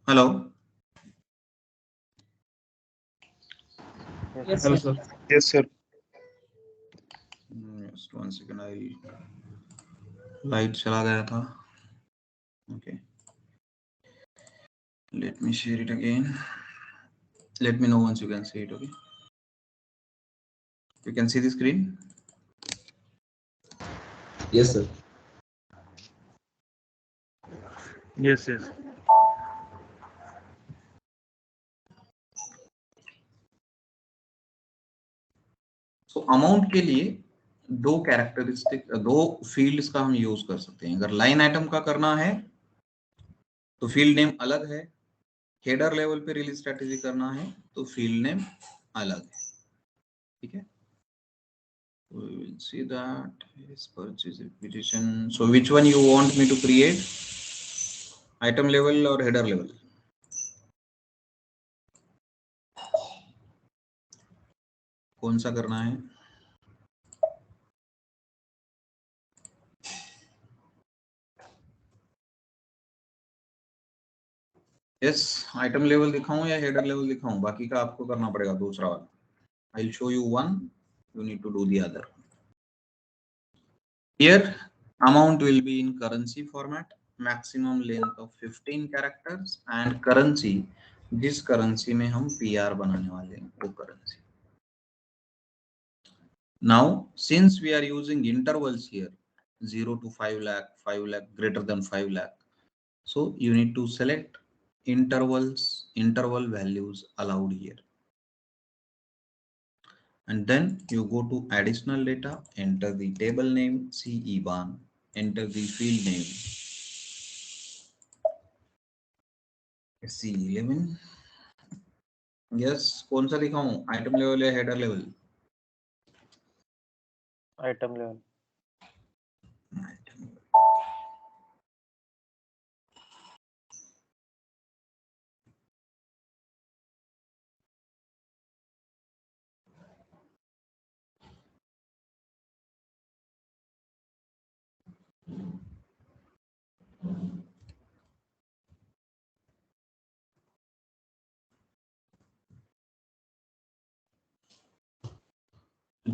Hello. Yes, Hello, sir. sir. Yes, sir. Just 1 second. Light चला गया था. Okay. Let me share it again. Let me know once you can see it. Okay. You can see the screen. Yes, sir. Yes, yes. So amount के लिए दो characteristic, दो fields का हम use कर सकते हैं. अगर लाइन आइटम का करना है तो फील्ड नेम अलग है. हेडर लेवल पे रिलीज स्ट्रेटेजी करना है तो फील्ड नेम अलग है. ठीक है. We will see that is purchase acquisition. So which one you want me to create? Item level or header level? कौन सा करना है? Yes, item level दिखाऊं या header level दिखाऊं? बाकी का आपको करना पड़ेगा दूसरा वाला. I'll show you one. You need to do the other. Here amount will be in currency format. maximum length of 15 characters and currency, जिस currency में हम PR बनाने वाले हैं वो currency. Now since we are using intervals here 0 to 5 lakh, 5 lakh, greater than 5 lakh, so you need to select interval values allowed here, and then you go to additional data, enter the table name CEBAN, enter the field name C11. Yes, कौन सा दिखाऊं, item level या header level? Item level.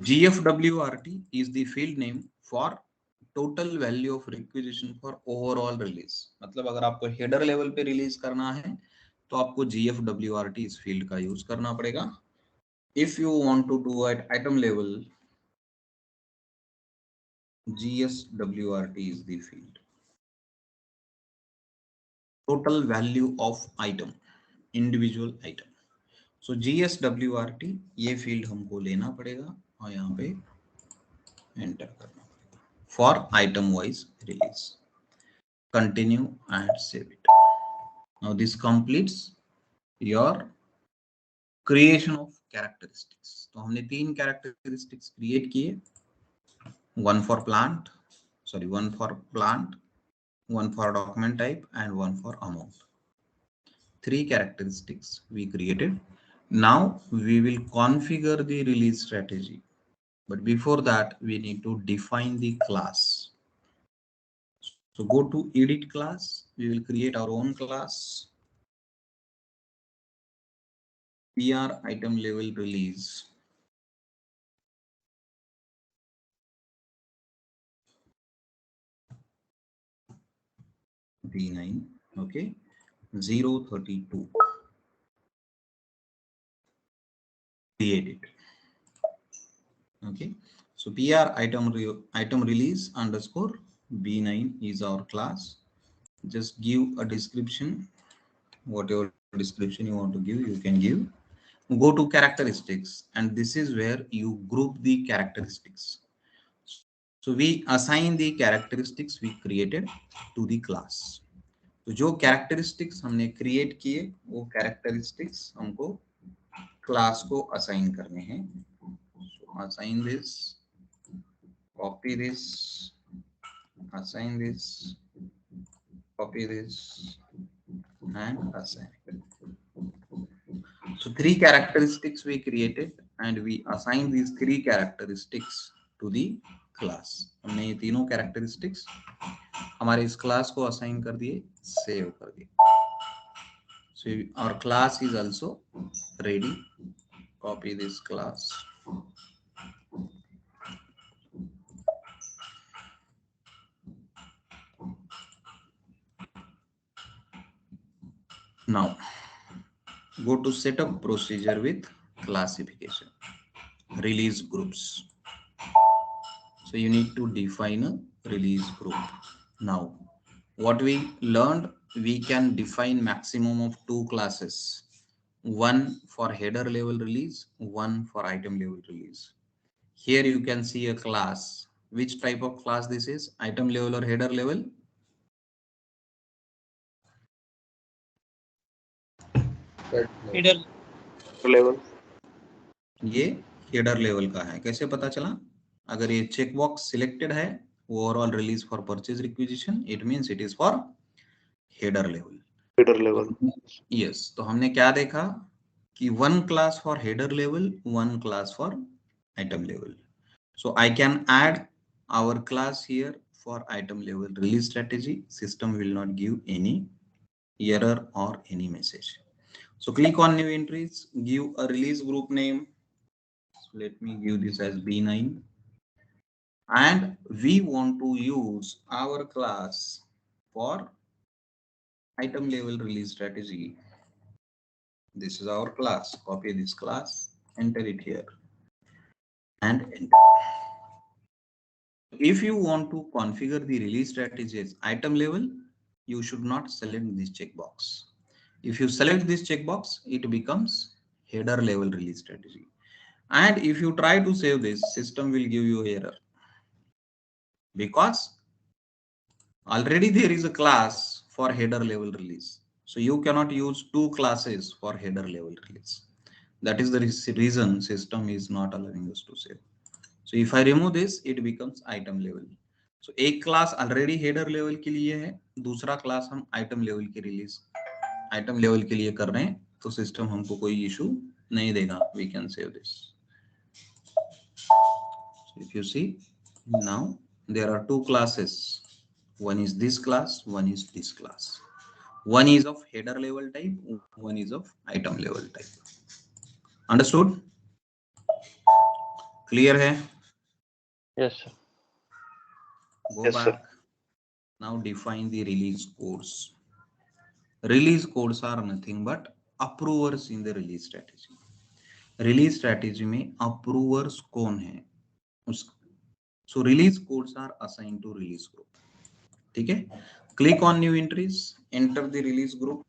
GFWRT is the field name for total value of requisition for overall release. मतलब अगर आपको header level पे release करना है तो आपको GFWRT इस फील्ड का यूज करना पड़ेगा. If you want to do at item level, GSWRT is the field. Total value of item, individual item. So GSWRT ये फील्ड हमको लेना पड़ेगा और यहाँ पे एंटर करना पड़ेगा for item wise release. Continue and save it. Now this completes your creation of characteristics. तो हमने 3 characteristics create किए, one for plant, one for document type and one for amount. 3 characteristics we created. Now we will configure the release strategy, but before that we need to define the class. So go to edit class, we will create our own class, PR item level release. B9, okay, 032. Create it. Okay, so PR item release underscore B9 is our class. Just give a description, whatever description you want to give, you can give. Go to characteristics, and this is where you group the characteristics. So we assign the characteristics we created to the class. तो जो characteristics हमने create किए वो characteristics हमको class को assign करने हैं. So assign this, copy this, assign this, copy this, and assign it. So 3 characteristics we created and we assign these 3 characteristics to the class. हमने ये तीनों characteristics हमारे इस class को assign कर दिए, save कर दिए. So our class is also ready. Copy this class. Now go to setup procedure with classification, release groups. So you need to define a release group. Now what we learned, we can define maximum of 2 classes, one for header level release, one for item level release. Here you can see a class. Which type of class this is, item level or header level? header level. ये header level का है. कैसे पता चला? अगर ये check box selected है overall release for purchase requisition, it means it is for header level. Header level. Yes, तो हमने क्या देखा कि one class for header level, one class for item level. So I can add our class here for item level release strategy. System will not give any error or any message. So click on new entries, give a release group name. So let me give this as B9. And we want to use our class for item level release strategy. This is our class. Copy this class, enter it here, and enter. If you want to configure the release strategy as item level, you should not select this checkbox. If you select this checkbox, it becomes header level release strategy. And if you try to save this, system will give you error, because already there is a class for header level release. So you cannot use two classes for header level release. That is the reason system is not allowing us to save. So if I remove this, it becomes item level. So एक class already header level के लिए है, दूसरा class हम item level के release item level के लिए कर रहे हैं, तो system हमको कोई issue नहीं देगा. We can save this. So if you see, now there are two classes. One is this class, one is this class. One is of header level type, one is of item level type. Understood? Clear hai? Yes, sir. Go back. Now define the release codes. Release codes are nothing but approvers in the release strategy. Release strategy में approvers कौन है? So release codes are assigned to release group. ठीक है? Click on new entries, enter the release group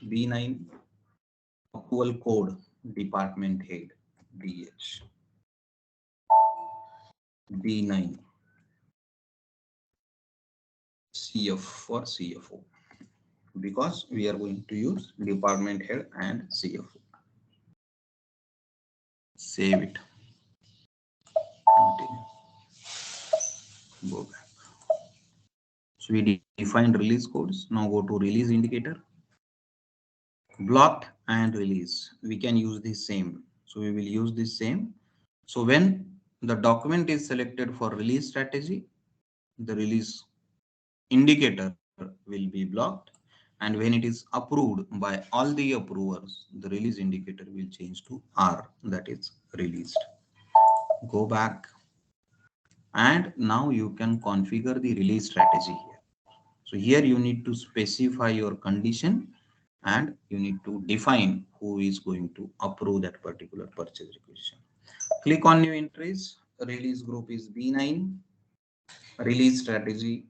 B9, approval code, department head DH, B9, CF for CFO, because we are going to use department head and CFO. Save it. Continue. Go back. So we defined release codes. Now go to release indicator. Blocked and release. We can use the same. So we will use the same. So when the document is selected for release strategy, the release indicator will be blocked, and when it is approved by all the approvers, the release indicator will change to R, that is released. Go back, and now you can configure the release strategy here. So here you need to specify your condition, and you need to define who is going to approve that particular purchase requisition. Click on new entries. Release group is B9. Release strategy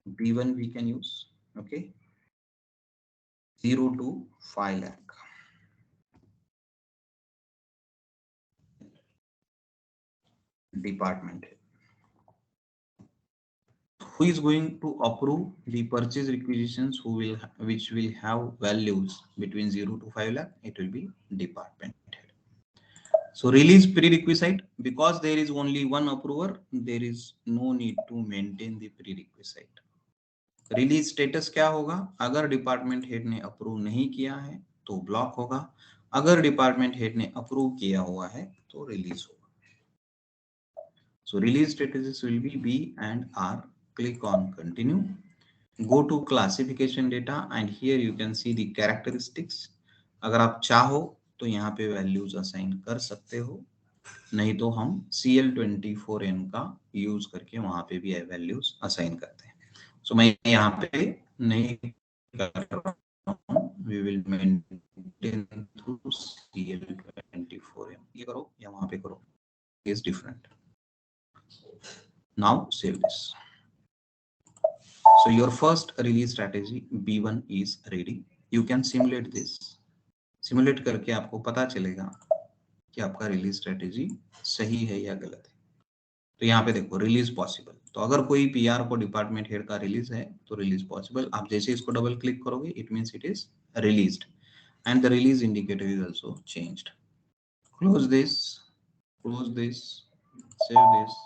B1 we can use. Okay. 0 to 5 lakh. Department. Who is going to approve the purchase requisitions which will have values between 0 to 5 lakh? It will be department head. So release prerequisite, because there is only one approver, there is no need to maintain the prerequisite. Release status क्या होगा? अगर department head ने approve नहीं किया है तो block होगा, अगर डिपार्टमेंट हेड ने अप्रूव किया हुआ है तो रिलीज होगा. So release status will be B and R. Click on continue. Go to classification data and here you can see the characteristics. अगर आप चाहो तो यहाँ पे वैल्यूज असाइन कर सकते हो, नहीं तो हम CL24N का यूज करके वहां पे भी वैल्यूज असाइन करते हैं. सो मैं यहाँ पे नहीं कर रहा हूँ. We will maintain through CL24N. ये करो या वहां पे करो, is different. Now save this. So your first release strategy B1 is ready. You can simulate this. Simulate करके आपको पता चलेगा कि आपका रिलीज स्ट्रेटेजी सही है या गलत है. तो यहाँ पे देखो रिलीज पॉसिबल. तो अगर कोई पीआर को डिपार्टमेंट हेड का रिलीज है तो रिलीज पॉसिबल. आप जैसे इसको डबल क्लिक करोगे it means it is released and the release indicator is also changed. Close this, save this,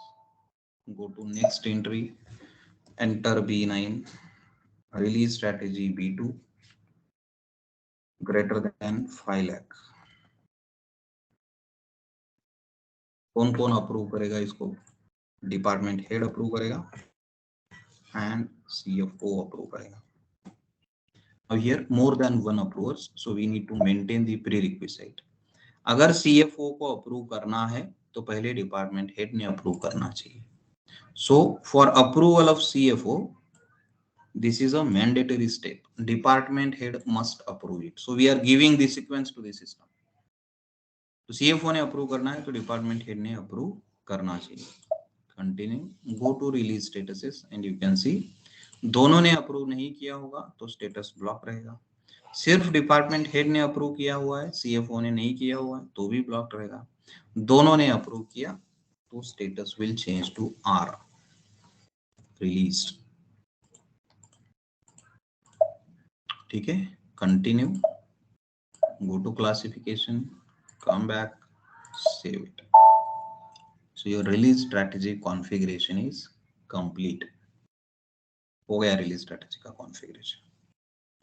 go to next entry, enter B9, release strategy B2 greater than 5 lakh. कौन कौन approve करेगा इसको? Department head approve करेगा and CFO approve करेगा. Now here more than one approvers, so we need to maintain the prerequisite. अगर CFO को approve करना है तो पहले डिपार्टमेंट हेड ने अप्रूव करना चाहिए. So for approval of CFO, This is a mandatory step. Department head must approve it. So we are giving the sequence to the system. तो CFO ने अप्रूव करना है तो डिपार्टमेंट हेड ने approve करना चाहिए. Continue, go to release statuses and you can see दोनों ने अप्रूव नहीं किया होगा तो स्टेटस ब्लॉक रहेगा. सिर्फ डिपार्टमेंट हेड ने अप्रूव किया हुआ है, सीएफओ ने नहीं किया हुआ है तो भी ब्लॉक रहेगा. दोनों ने अप्रूव किया तो status will change to R, released. ठीक है, continue, go to classification, come back, save it. So your release strategy configuration is complete. हो गया release strategy का configuration.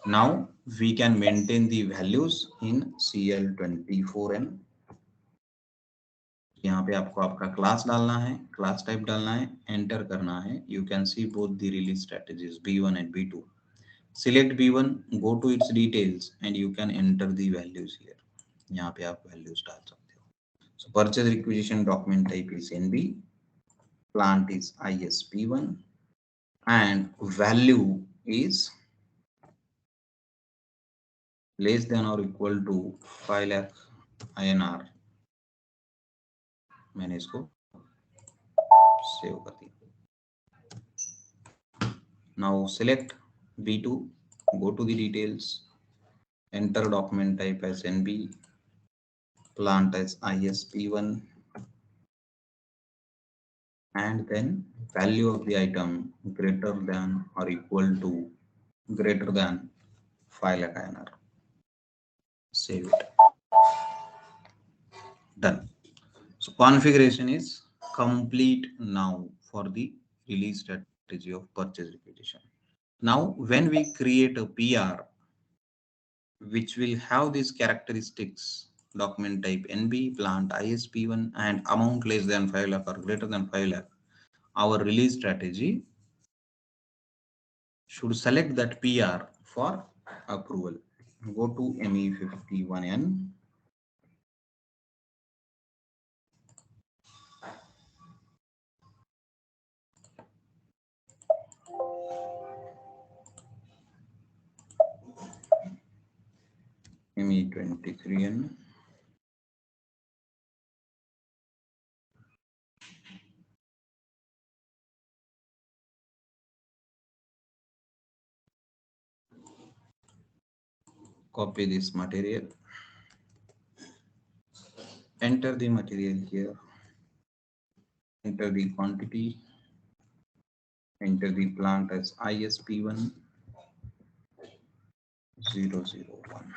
Now we can maintain the values in CL24N. यहाँ पे आपको आपका class डालना है, क्लास टाइप डालना है, एंटर करना है. You can see both the release strategies B1 and B2. Select B1, go to its details and you can enter the values here. यहाँ पे आप values डाल सकते हो. So purchase requisition document type is NB, plant is ISP1 and value is less than or equal to 5 lakh INR. मैंने इसको save कर दिया. Now select B2, go to the details, enter document type as NB, plant as ISP1 and then value of the item greater than or equal to greater than 5 lakh INR. Save it. Done. So configuration is complete now for the release strategy of purchase requisition. Now when we create a PR which will have these characteristics, document type NB, plant ISP1 and amount less than 5 lakh or greater than 5 lakh, our release strategy should select that PR for approval. Go to ME51N. ME23N. Copy this material, enter the material here, enter the quantity, enter the plant as ISP1 001.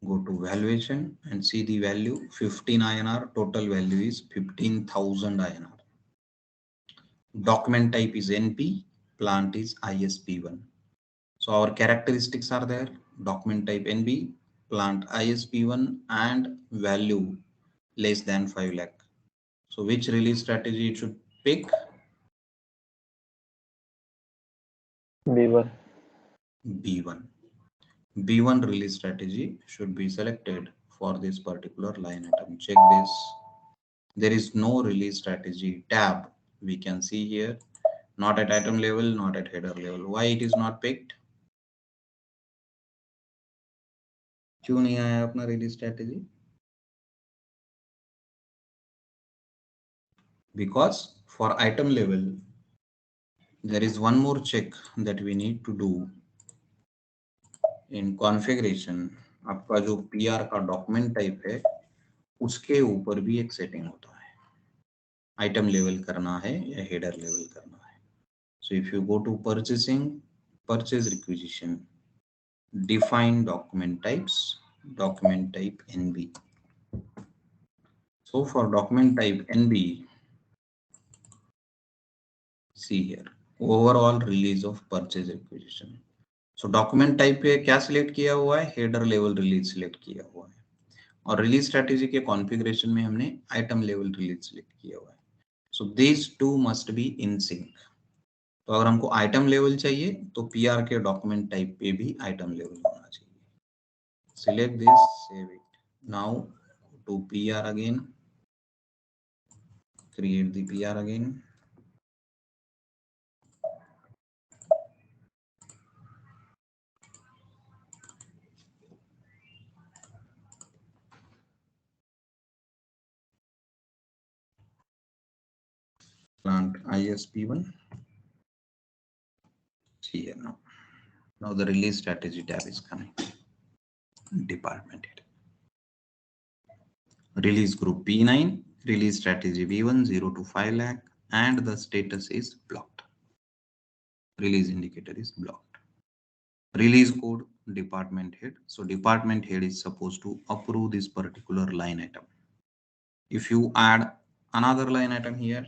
Go to valuation and see the value 15 INR, total value is 15,000 INR. Document type is NP, plant is ISP1. So our characteristics are there, document type NB, plant ISP1 and value less than 5 lakh. So which release strategy it should pick? B1. B1. B1 release strategy should be selected for this particular line item. Check this. There is no release strategy tab. We can see here, not at item level, not at header level. Why it is not picked? क्यों नहीं आया अपना release strategy? Because for item level, there is one more check that we need to do in configuration. आपका जो PR का document type है, उसके ऊपर भी एक setting होता है. Item level करना है या header level करना है. So if you go to purchasing, purchase requisition, define document types, document type NB. So for document type NB, see here, overall release of purchase requisition. So document type पे क्या select किया हुआ है? Header level release select किया हुआ है. और release strategy के configuration में हमने item level release select किया हुआ है. So these two must be in sync. तो अगर हमको item level चाहिए तो PR के document type पे भी item level होना चाहिए. Select this, save it. Now to PR again, create the PR again. plant ISP1. See here now. Now the release strategy tab is coming. Department head. Release group P9, release strategy V1 0 to 5 lakh, and the status is blocked. Release indicator is blocked. Release code department head. So department head is supposed to approve this particular line item. If you add another line item here,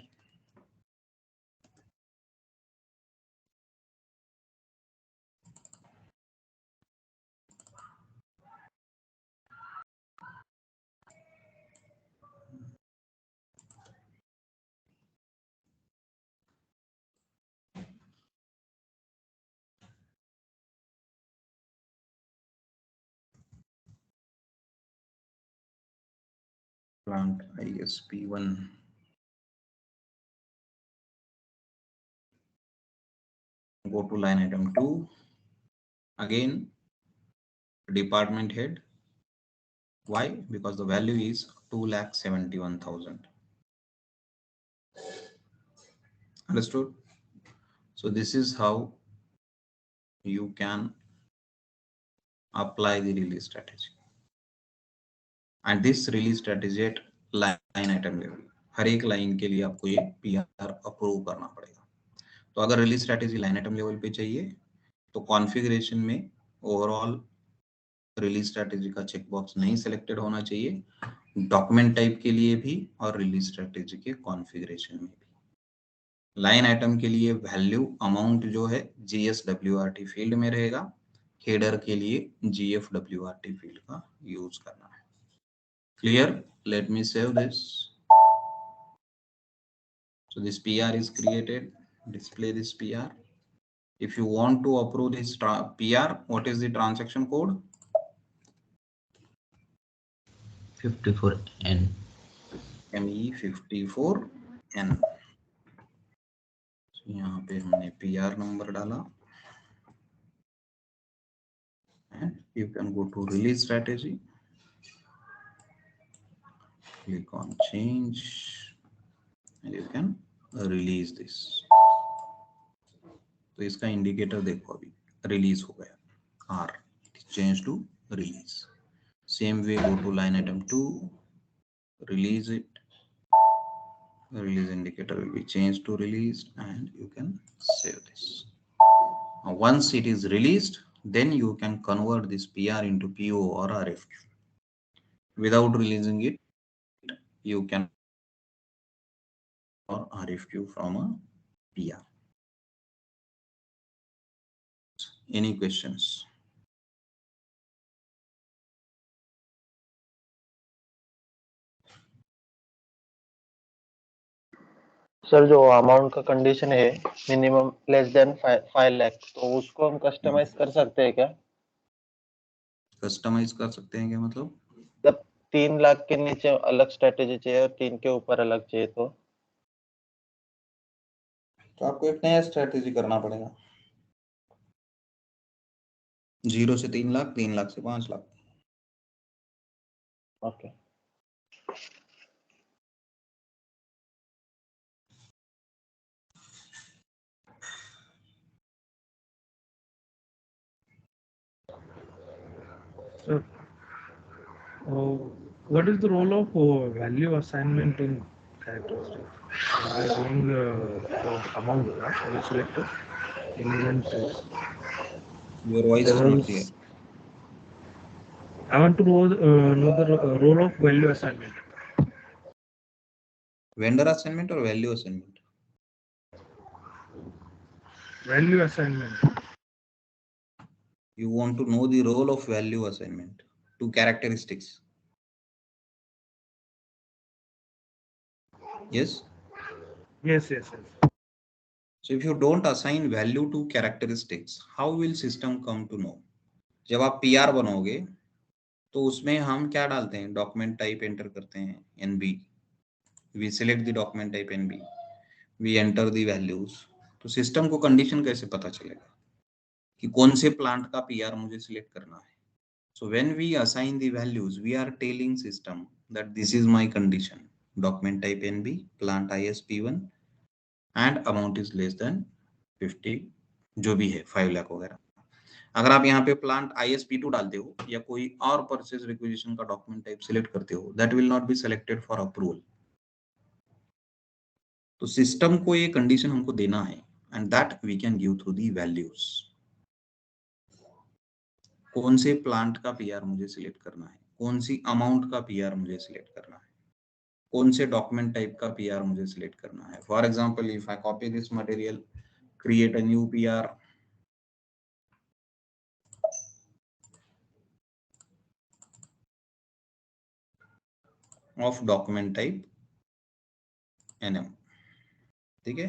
plant ISP1. Go to line item 2. Again, department head. Why? Because the value is 2,71,000. Understood? So this is how you can apply the release strategy. And this release strategy at line item level. हर एक line के लिए आपको ये PR approve करना पड़ेगा. तो अगर release strategy line item level पे चाहिए तो कॉन्फ़िगरेशन में ओवरऑल रिलीज स्ट्रेटेजी का चेकबॉक्स नहीं सिलेक्टेड होना चाहिए, डॉक्यूमेंट टाइप के लिए भी और रिलीज स्ट्रेटेजी के कॉन्फ़िगरेशन में भी. लाइन आइटम के लिए वैल्यू अमाउंट जो है GSWRT फील्ड में रहेगा, हेडर के लिए GFWRT फील्ड का यूज करना है. Clear? Let me save this. So this PR is created. Display this PR. If you want to approve this PR, what is the transaction code? 54N. ME54N. So यहाँ पे हमने PR number डाला. And you can go to release strategy. Click on change. And you can release this. तो इसका indicator देखो अभी release हो गया. R change to release. Same way, go to line item 2, release it. Release indicator will be changed to released, and you can save this. Now, once it is released, then you can convert this PR into PO or RFQ. Without releasing it, you can or RFQ from a PR. Any questions? Sir जो amount का condition है minimum less than 5 lakh, तो उसको हम customise कर सकते हैं क्या? कस्टमाइज कर सकते हैं क्या मतलब? मतलब 3 लाख के नीचे अलग स्ट्रेटेजी चाहिए और 3 के ऊपर अलग चाहिए तो आपको एक नया स्ट्रेटेजी करना पड़ेगा. 0 से 3 लाख, 3 लाख से 5 lakh. Okay. So, what is the role of value assignment in characteristics? By doing the amount, we select in event phase. Your voice is not clear. I want to know the role of value assignment. Vendor assignment or value assignment? Value assignment. You want to know the role of value assignment to characteristics. Yes? Yes. So if you don't assign value to characteristics, how will system come to know? जब आप PR बनाओगे तो उसमें हम क्या डालते हैं? Document type enter करते हैं NB. We select the document type NB. We enter the values. तो सिस्टम को कंडीशन कैसे पता चलेगा कि कौन से प्लांट का PR मुझे सिलेक्ट करना है? So when we assign the values, we are telling system that this is my condition. Document type NB, plant ISP1, and amount is less than 50, जो भी है 5 लाख वगैरह। अगर आप यहाँ पे प्लांट ISP2 डालते हो या कोई और परचेज रिक्विजिशन का डॉक्यूमेंट टाइप सिलेक्ट करते हो, that will not be selected for approval. तो सिस्टम को ये कंडीशन हमको देना है and that we can give through the values. कौन से प्लांट का PR मुझे सिलेक्ट करना है, कौन सी अमाउंट का PR मुझे सिलेक्ट करना है, कौन से डॉक्यूमेंट टाइप का PR मुझे सिलेक्ट करना है। For example, if I copy this material, create a new PR of document type NM, ठीक है।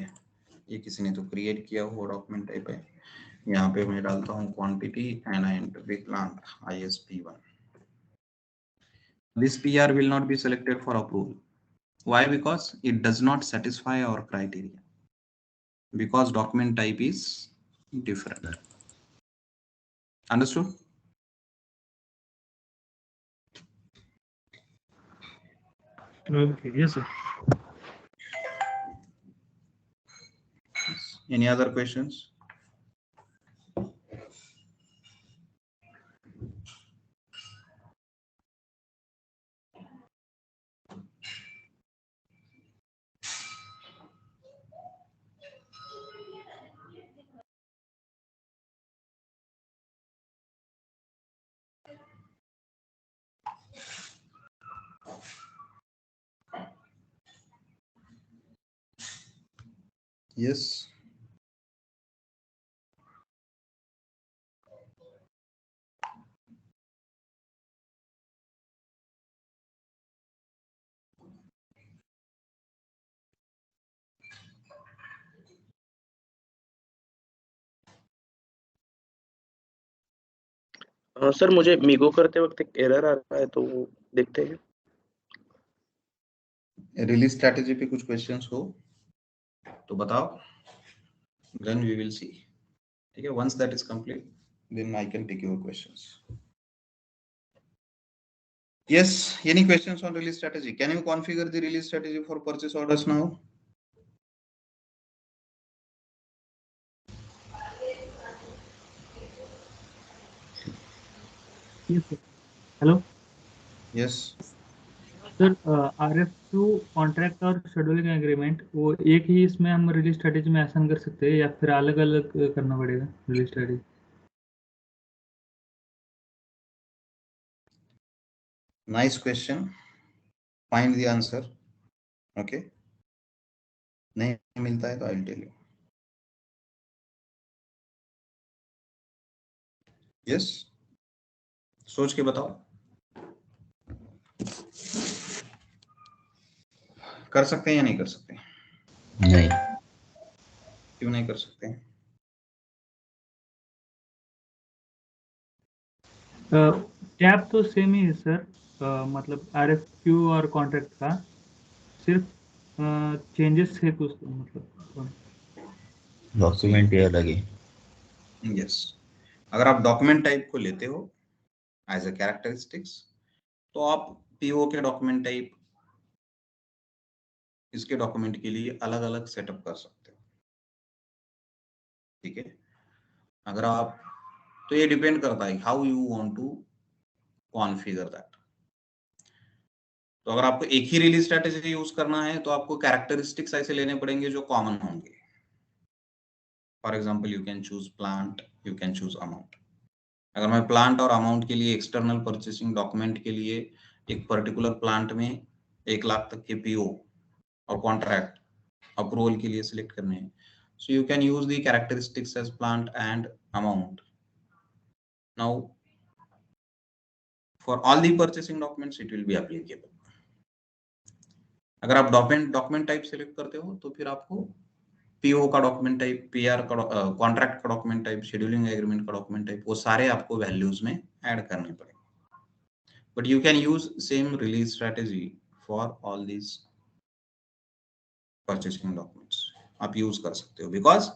ये किसी ने तो क्रिएट किया हुआ डॉक्यूमेंट टाइप है। यहाँ पे मैं डालता हूँ quantity and I enter the plant ISP1। This PR will not be selected for approval. Why? Because it does not satisfy our criteria. Because document type is different. Understood? Okay, yes, sir. Any other questions? Yes. Sir मुझे MeeGo करते वक्त एक error आ रहा है, तो वो देखते हैं। रिलीज स्ट्रैटेजी पे कुछ क्वेश्चंस हो तो बताओ, देन वी विल सी। ठीक है, once that is complete then I can take your questions. Yes, any questions on release strategy? Can you configure the release strategy for purchase orders now? Yes, sir. Hello. Yes. Sir RFQ contract और scheduling agreement वो एक ही इसमें हम release strategy में आसान कर सकते हैं या फिर अलग अलग करना पड़ेगा release strategy? Nice question. Find the answer. Okay. नहीं मिलता है तो I will tell you. Yes, सोच के बताओ। कर सकते हैं या नहीं कर सकते? नहीं। क्यों नहीं कर सकते? टैब तो सेम ही है सर, मतलब RFQ और कॉन्ट्रैक्ट का सिर्फ चेंजेस है कुछ, मतलब डॉक्यूमेंट ये अलग है। यस, अगर आप डॉक्यूमेंट टाइप को लेते हो एज अ कैरेक्टरिस्टिक्स, तो आप PO के डॉक्यूमेंट टाइप इसके डॉक्यूमेंट के लिए अलग अलग सेटअप कर सकते हो। ठीक है, अगर आप, तो ये डिपेंड करता है how you want to configure that. तो अगर आपको एक ही रिलीज स्ट्रैटेजी यूज करना है तो आपको कैरेक्टरिस्टिक्स ऐसे लेने पड़ेंगे जो कॉमन होंगे। For example, you can choose plant, you can choose amount. अगर मैं प्लांट और अमाउंट के लिए एक्सटर्नल परचेसिंग डॉक्यूमेंट के लिए एक पर्टिकुलर प्लांट में 1 लाख तक के PO और कॉन्ट्रैक्ट अप्रूवल के लिए सिलेक्ट करने हैं, so you can use the characteristics as plant and amount. Now for all the purchasing documents it will be applicable. अगर आप डॉक्यूमेंट टाइप सिलेक्ट करते हो तो फिर आपको PO का डॉक्यूमेंट टाइप, PR का कॉन्ट्रैक्ट का डॉक्यूमेंट टाइप, शेड्यूलिंग एग्रीमेंट का डॉक्यूमेंट टाइप, वो सारे आपको वैल्यूज में ऐड करने पड़ेंगे। But you can use same release strategy for all these purchasing documents. आप यूज कर सकते हो because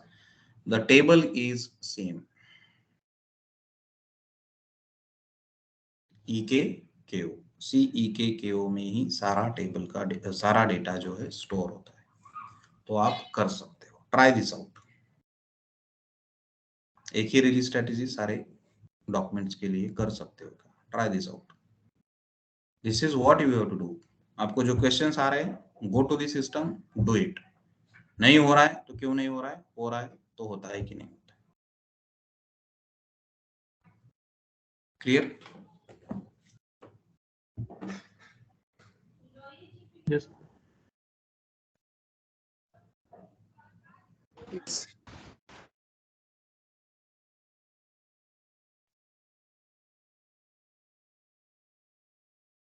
the table is same. EKKO, CEKKO में ही सारा टेबल का सारा डेटा जो है स्टोर होता है, तो आप कर सकते हो। Try this out. एक ही रिलीज स्ट्रेटेजी सारे डॉक्यूमेंट्स के लिए कर सकते हो। Try this out, this is what you have to do. आपको जो क्वेश्चंस आ रहे हैं, go to the system, do it. नहीं हो रहा है तो क्यों नहीं हो रहा है, हो रहा है तो होता है कि नहीं होता है। Clear? Yes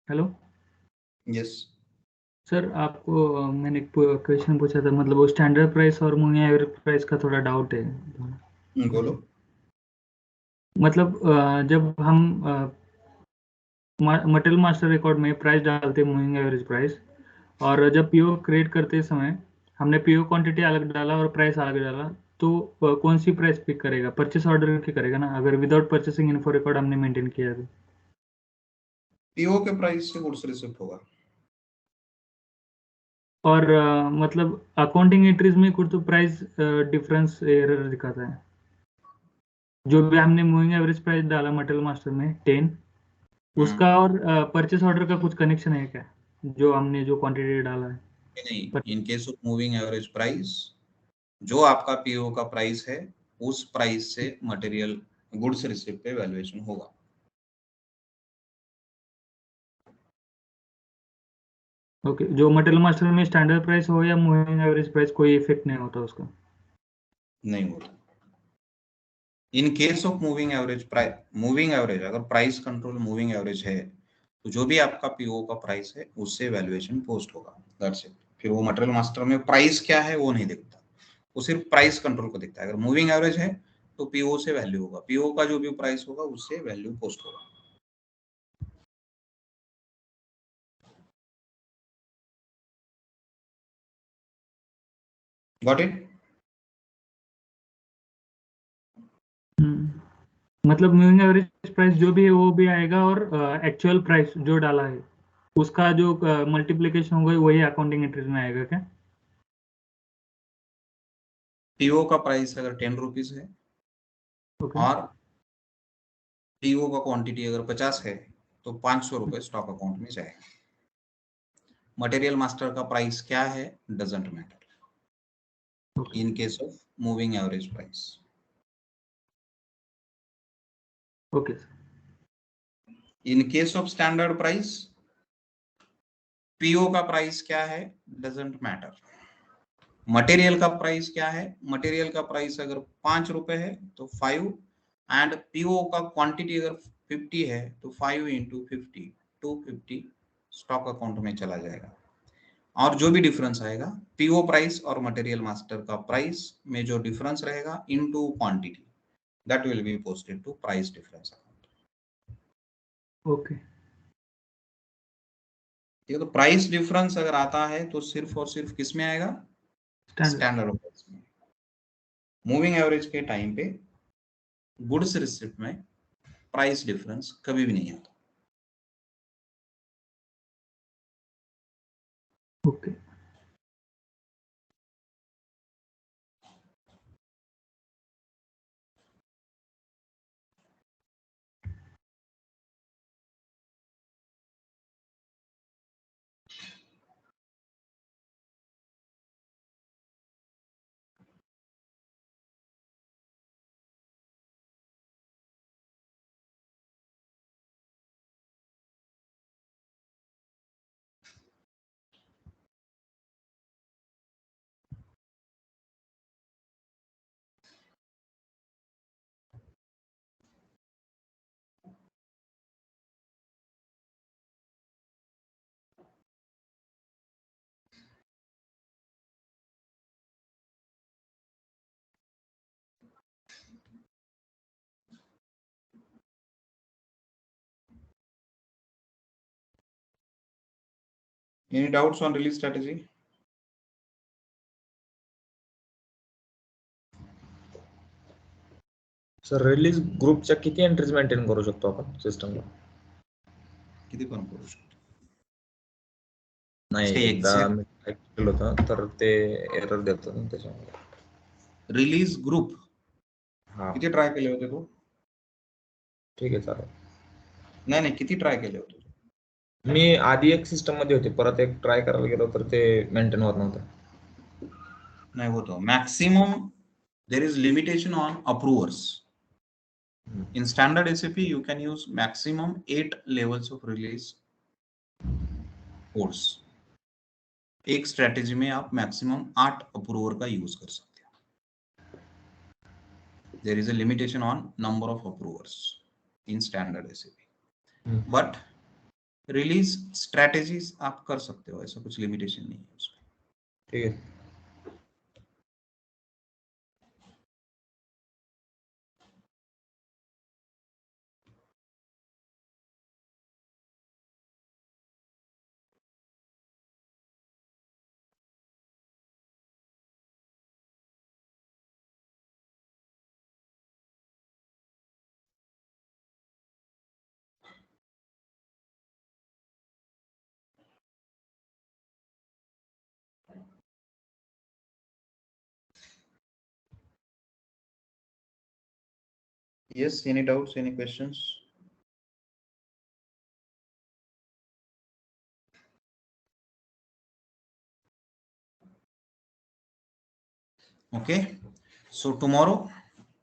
hello yes. Sir, आपको मैंने एक क्वेश्चन पूछा था, मतलब वो स्टैंडर्ड प्राइस और मूविंग एवरेज प्राइस का थोड़ा डाउट है। बोलो। मतलब जब हम मटेरियल मास्टर रिकॉर्ड में प्राइस डालते हैं, मूविंग एवरेज प्राइस, और जब पीओ क्रिएट करते समय हमने पीओ क्वांटिटी अलग डाला और प्राइस अलग डाला, तो कौन सी प्राइस पिक करेगा? परचेस ऑर्डर की करेगा ना, अगर विदाउट परचेसिंग इन्फो रिकॉर्ड हमने मेंटेन किया है तो? पीओ के प्राइस से गुड्स रिसिप्ट होगा। और मतलब अकाउंटिंग एंट्रीज में कुछ तो प्राइस डिफरेंस एरर दिखाता है। जो भी हमने मूविंग एवरेज प्राइस डाला मटेरियल मास्टर में 10, उसका और परचेस ऑर्डर का कुछ कनेक्शन है क्या, जो हमने जो क्वांटिटी डाला है? नहीं, in case of moving average price, जो आपका पीओ का प्राइस है उस प्राइस से मटेरियल गुड्स रिसिप्ट पे वैल्यूएशन होगा। ओके, जो मटेरियल मास्टर में स्टैंडर्ड प्राइस हो या मूविंग एवरेज प्राइस, कोई इफेक्ट नहीं होता उसका? नहीं होता। In case of moving average price, moving average अगर प्राइस कंट्रोल मूविंग एवरेज है तो जो भी आपका पीओ का प्राइस है उससे वैल्यूएशन पोस्ट होगा, दैट्स इट। फिर वो मटेरियल मास्टर में प्राइस क्या है वो नहीं दिखता, वो सिर्फ प्राइस कंट्रोल को दिखता है। अगर मूविंग एवरेज है तो पीओ से वैल्यू होगा, पीओ का जो भी प्राइस होगा उससे वैल्यू पोस्ट होगा। Got it? मतलब मूविंग एवरेज प्राइस जो भी है वो भी आएगा, और एक्चुअल प्राइस जो डाला है उसका जो मल्टीप्लिकेशन होगा वही अकाउंटिंग एंट्रीज में आएगा क्या? पीओ का प्राइस अगर 10 रुपीज है ओके और पीओ का क्वांटिटी अगर 50 है तो 500 रुपए स्टॉक अकाउंट में जाएगा। मटेरियल मास्टर का प्राइस क्या है doesn't matter in case of moving average price. Okay. In case of standard price, PO का प्राइस क्या है डजंट मैटर। मटेरियल का प्राइस क्या है, मटेरियल का प्राइस अगर 5 रुपए है तो 5, एंड पीओ का क्वांटिटी अगर 50 है तो 5 इंटू 50, 250 स्टॉक अकाउंट में चला जाएगा। और जो भी डिफरेंस आएगा पीओ प्राइस और मटेरियल मास्टर का प्राइस में जो डिफरेंस रहेगा into quantity, that will be posted to price difference account. Okay, ठीक है, तो प्राइस डिफरेंस अगर आता है तो सिर्फ और सिर्फ किस में आएगा, स्टैंडर्ड प्राइस में। मूविंग एवरेज के टाइम पे गुड्स रिसिप्ट में प्राइस डिफरेंस कभी भी नहीं आता। Okay. Any doubts on release strategy? Sir release ग्रुपच्या किती एंट्रीज मेंटेन करू शकतो आपण सिस्टमला? किती पण करू शकतो. नाही, ते एकदा exact- मी ट्राय केलं होतं तर ते एरर देतं ना त्याच्यामुळे. रिलीज ग्रुप हा किती ट्राय केले होते तू? ठीक आहे चालेल. नाही किती ट्राय केले होते? मी आधी एक सिस्टम मध्ये होते, परत एक ट्राय करायला गेलो तर ते मेंटेन होत नव्हतं. नाही होतो maximum. There is limitation on approvers. In standard SAP, you can use maximum 8 levels of release codes. एक स्ट्रेटेजी में आप मैक्सिमम 8 अप्रूवर का यूज कर सकते हो. There is a limitation on number of approvers in standard SAP. But release strategies आप कर सकते हो, ऐसा कुछ लिमिटेशन नहीं है उसमें. ठीक है. Yes, any doubts, any questions? Okay, so tomorrow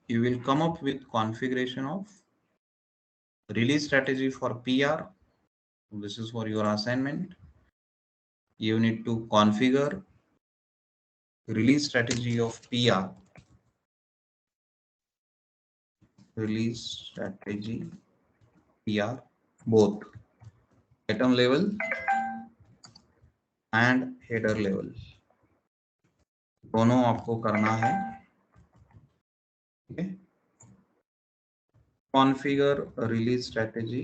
you will come up with configuration of release strategy for PR. This is for your assignment. You need to configure release strategy of PR. Release strategy PR, both item level and header level. दोनों आपको करना है. Okay. Configure release strategy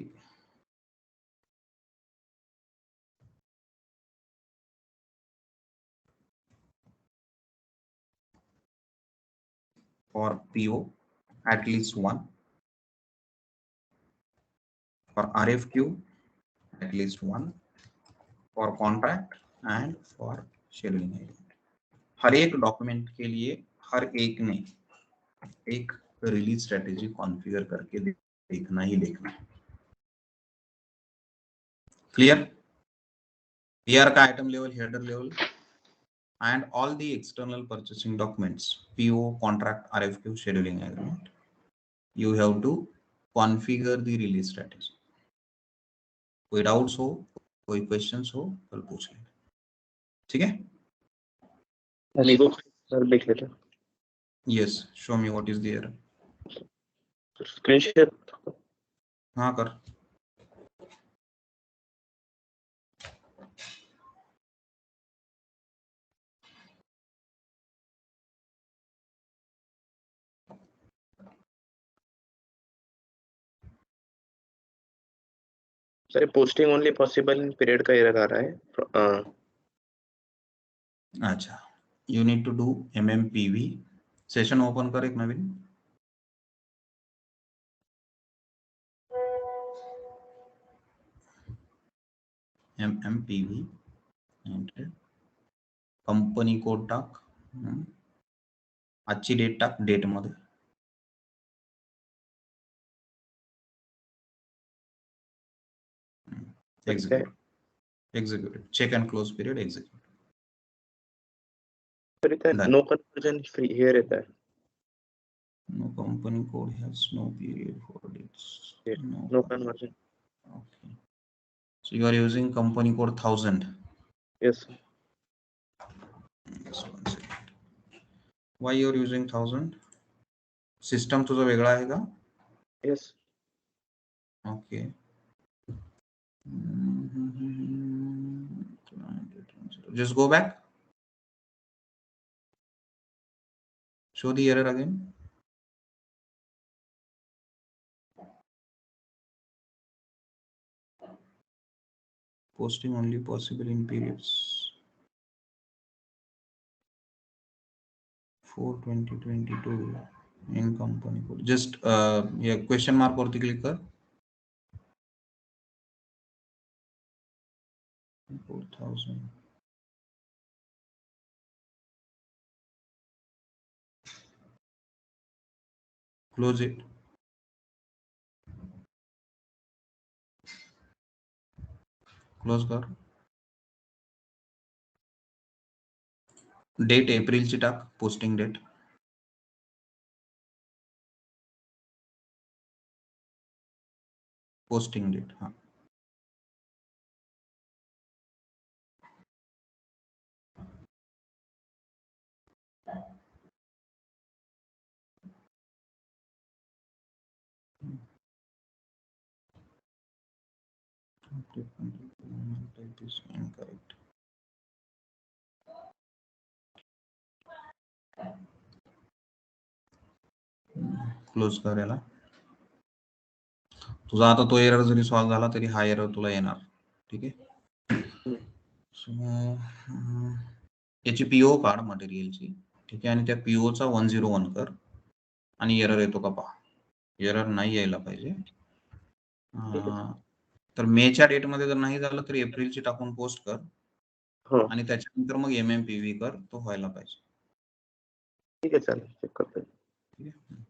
for PO, at least one. For RFQ, at least one. For contract and for scheduling agent. हर एक document के लिए हर एक ने एक रिलीज स्ट्रेटेजी कॉन्फ़िगर करके देखना ही देखना है. क्लियर? पीआर का item level, header level and all the external purchasing documents, PO, contract, RFQ, scheduling agreement, you have to configure the release strategy. कोई डाउट्स हो, कोई क्वेश्चंस हो, कल पूछ लेना. ठीक है? सर देख लेते हैं. Yes, show me what is the error. Screen share. हाँ कर. Sir posting only possible in period का एरर आ रहा है. अच्छा, you need to do MMPV. Session open कर एक नवीन. MMPV and कंपनी कोड टाक. आजची डेट टाक, डेट मध्ये. Execute. Check and close period. Execute. No conversion free here येता है. No company code has no period for dates. No conversion. Okay. So you are using company code 1000. Yes. Just one second. Why you are using 1000? System तुझा वेगळा आहे का? Yes. Okay. Just go back. Show the error again. Posting only possible in periods. 4/20/22 in company code. Just yeah, question mark वरती click कर. 4000. Close it. Close कर. Date एप्रिलची टाक. Posting date. Posting date. हा. Type is incorrect. क्लोज कर याला. तुझा आता तो एरर जरी सॉल्व्ह झाला तरी हा एरर तुला येणार. ठीक आहे. सो याची पीओ काढ मटेरियलची. ठीक आहे. आणि त्या पीओचा 101 कर आणि एरर येतो का पहा. एरर नाही यायला पाहिजे. तर मेच्या डेटमध्ये जर नाही झालं तर एप्रिलची टाकून पोस्ट कर आणि त्याच्यानंतर मग MMPV कर. तो व्हायला पाहिजे. ठीक आहे, चालेल, चेक करतो. ठीक आहे.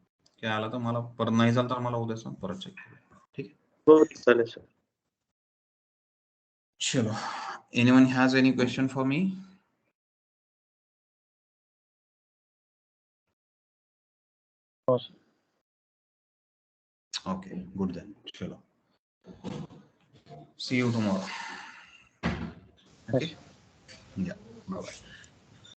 काय आला तर मला परत नाही झालं तर मला उद्या सांग, परत चेक करू. ठीक आहे. हो, चालेल सर. चलो. Anyone has any question for me? Okay, good then. Chalo. See you tomorrow. Okay? Yeah. Bye-bye.